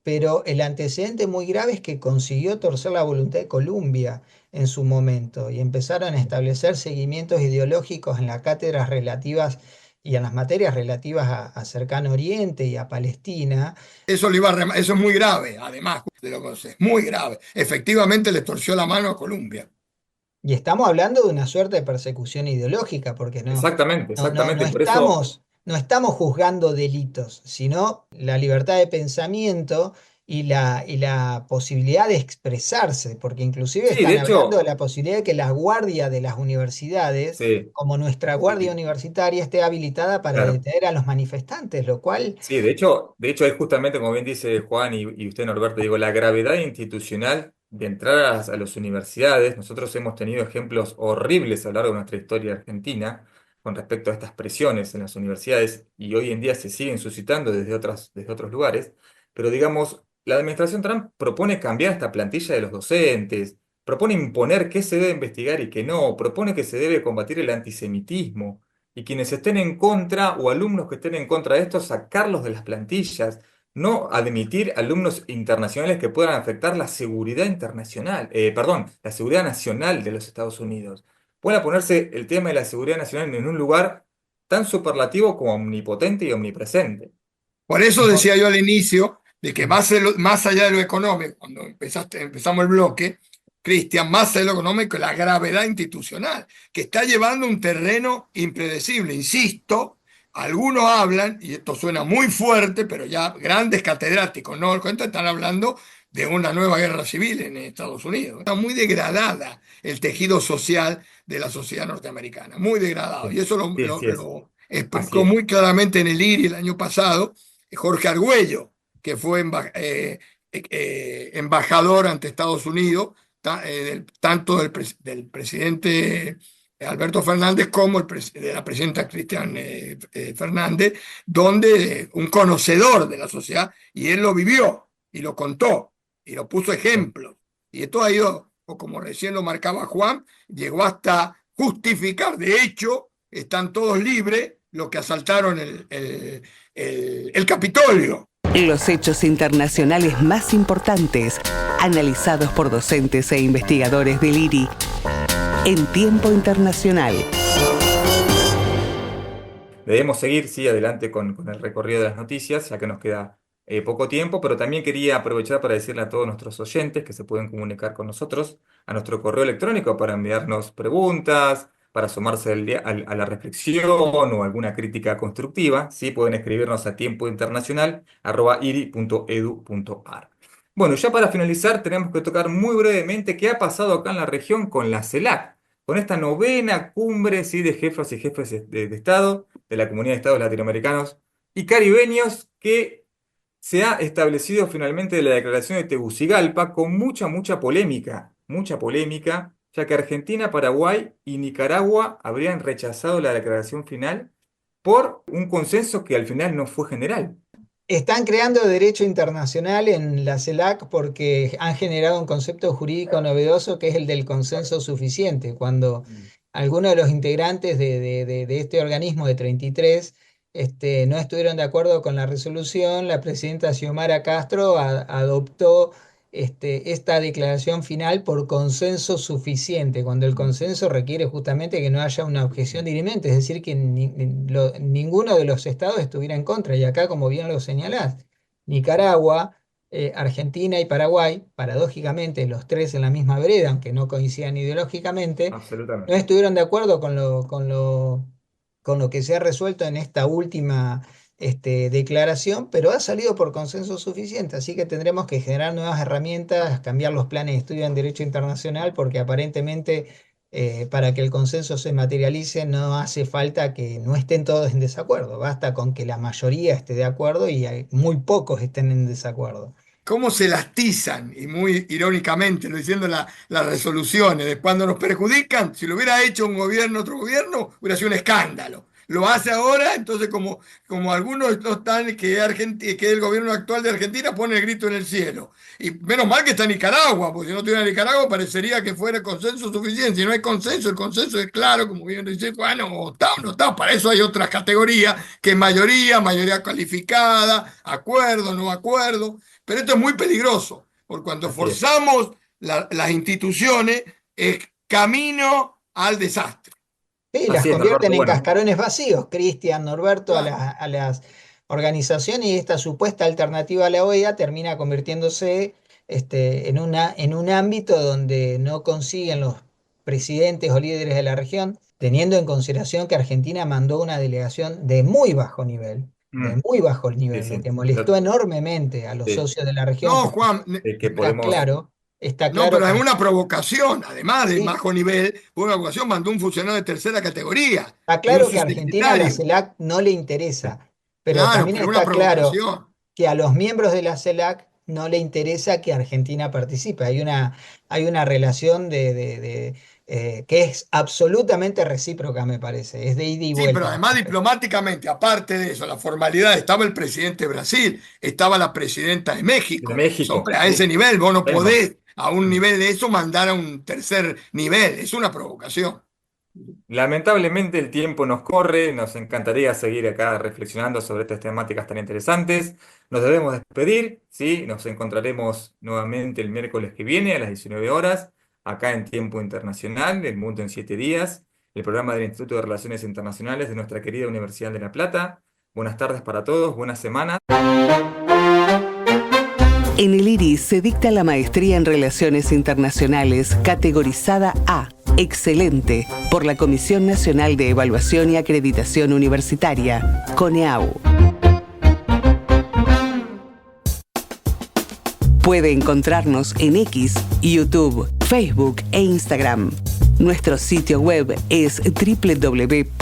pero el antecedente muy grave es que consiguió torcer la voluntad de Columbia en su momento y empezaron a establecer seguimientos ideológicos en las cátedras relativas y en las materias relativas a Cercano Oriente y a Palestina. Eso, eso es muy grave, además de lo que es muy grave. Efectivamente le torció la mano a Colombia. Y estamos hablando de una suerte de persecución ideológica, porque Exactamente, no exactamente. Por eso, no estamos juzgando delitos, sino la libertad de pensamiento y la posibilidad de expresarse, porque inclusive sí, de están hablando de hecho, la posibilidad de que la guardia de las universidades, sí, como nuestra guardia sí, universitaria, esté habilitada para claro. detener a los manifestantes, lo cual Sí, de hecho es justamente como bien dice Juan y usted Norberto, digo, la gravedad institucional de entrar a las universidades. Nosotros hemos tenido ejemplos horribles a lo largo de nuestra historia argentina con respecto a estas presiones en las universidades y hoy en día se siguen suscitando desde otros lugares. Pero digamos, la administración Trump propone cambiar esta plantilla de los docentes, propone imponer qué se debe investigar y qué no, propone que se debe combatir el antisemitismo y quienes estén en contra o alumnos que estén en contra de esto, sacarlos de las plantillas, no admitir alumnos internacionales que puedan afectar la seguridad internacional, perdón, la seguridad nacional de los Estados Unidos. Pueden ponerse el tema de la seguridad nacional en un lugar tan superlativo como omnipotente y omnipresente. Por eso no, decía yo al inicio de que más allá de lo económico, cuando empezamos el bloque, Cristian, más allá de lo económico, la gravedad institucional, que está llevando un terreno impredecible. Insisto, algunos hablan, y esto suena muy fuerte, pero ya grandes catedráticos, no, están hablando de una nueva guerra civil en Estados Unidos. Está muy degradada el tejido social de la sociedad norteamericana, muy degradado. Y Sí, eso sí, así es. lo Así explicó es. muy claramente en el IRI el año pasado Jorge Argüello, que fue embajador ante Estados Unidos, tanto del presidente Alberto Fernández como de la presidenta Cristian Fernández, donde un conocedor de la sociedad, y él lo vivió, y lo contó, y lo puso ejemplo. Y esto ha ido, o como recién lo marcaba Juan, llegó hasta justificar, de hecho, están todos libres los que asaltaron el Capitolio. Los hechos internacionales más importantes, analizados por docentes e investigadores del IRI, en tiempo internacional. Debemos seguir, sí, adelante con el recorrido de las noticias, ya que nos queda poco tiempo, pero también quería aprovechar para decirle a todos nuestros oyentes que se pueden comunicar con nosotros a nuestro correo electrónico para enviarnos preguntas, para sumarse a la reflexión o alguna crítica constructiva, ¿sí? Pueden escribirnos a tiempointernacional@iri.edu.ar. Bueno, ya para finalizar tenemos que tocar muy brevemente qué ha pasado acá en la región con la CELAC, con esta novena cumbre, ¿sí? De jefas y jefes de Estado de la Comunidad de Estados Latinoamericanos y Caribeños que se ha establecido finalmente la declaración de Tegucigalpa con mucha polémica, ya que Argentina, Paraguay y Nicaragua habrían rechazado la declaración final por un consenso que al final no fue general. están creando derecho internacional en la CELAC porque han generado un concepto jurídico novedoso que es el del consenso suficiente. Cuando algunos de los integrantes de este organismo de 33 no estuvieron de acuerdo con la resolución, la presidenta Xiomara Castro adoptó esta declaración final por consenso suficiente, cuando el consenso requiere justamente que no haya una objeción dirimente, es decir, que ninguno de los estados estuviera en contra. Y acá, como bien lo señalás, Nicaragua, Argentina y Paraguay, paradójicamente los tres en la misma vereda, aunque no coincidan ideológicamente, no Absolutamente. estuvieron de acuerdo con lo que se ha resuelto en esta última declaración, pero ha salido por consenso suficiente, así que tendremos que generar nuevas herramientas, cambiar los planes de estudio en Derecho Internacional, porque aparentemente para que el consenso se materialice no hace falta que no estén todos en desacuerdo, basta con que la mayoría esté de acuerdo y muy pocos estén en desacuerdo. Cómo se lastizan, y muy irónicamente lo diciendo las resoluciones, de cuando nos perjudican, si lo hubiera hecho un gobierno, otro gobierno, hubiera sido un escándalo. lo hace ahora, entonces como algunos no están, que el gobierno actual de Argentina pone el grito en el cielo. Y menos mal que está Nicaragua, porque si no estuviera Nicaragua parecería que fuera consenso suficiente. Si no hay consenso, el consenso es claro, como bien dice, bueno, o está o no está. Para eso hay otras categorías, que es mayoría calificada, acuerdo, no acuerdo. Pero esto es muy peligroso, porque cuando forzamos las instituciones, es camino al desastre. Sí, las convierten en cascarones vacíos, Cristian, Norberto, a las organizaciones, y esta supuesta alternativa a la OEA termina convirtiéndose en un ámbito donde no consiguen los presidentes o líderes de la región, teniendo en consideración que Argentina mandó una delegación de muy bajo nivel. De muy bajo nivel, Sí, lo que molestó enormemente a los socios de la región. No, Juan, Está no, claro pero que es una provocación, además de sí, bajo nivel, una provocación, mandó un funcionario de tercera categoría. está claro que a Argentina la CELAC no le interesa, pero Claro, también pero una está claro provocación. que a los miembros de la CELAC no le interesa que Argentina participe. Hay una relación que es absolutamente recíproca, me parece. Es de ida y Sí, vuelta. pero además diplomáticamente, aparte de eso, la formalidad, estaba el presidente de Brasil, estaba la presidenta de México. A ese nivel, vos no podés a un nivel de eso mandar a un tercer nivel, es una provocación. Lamentablemente el tiempo nos corre, nos encantaría seguir acá reflexionando sobre estas temáticas tan interesantes. Nos debemos despedir, ¿sí? Nos encontraremos nuevamente el miércoles que viene a las 19 horas, acá en Tiempo Internacional, El Mundo en 7 días, el programa del Instituto de Relaciones Internacionales de nuestra querida Universidad de La Plata. Buenas tardes para todos, buena semana. En el IRI se dicta la maestría en Relaciones Internacionales categorizada A, excelente, por la Comisión Nacional de Evaluación y Acreditación Universitaria, CONEAU. Puede encontrarnos en X, YouTube, Facebook e Instagram. Nuestro sitio web es www.iri.edu.ar.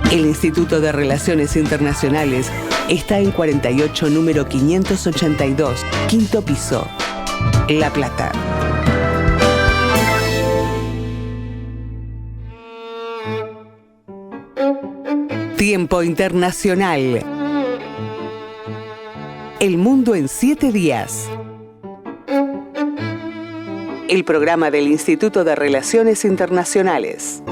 El Instituto de Relaciones Internacionales está en 48, número 582, quinto piso, La Plata. Tiempo Internacional. El mundo en 7 días. El programa del Instituto de Relaciones Internacionales.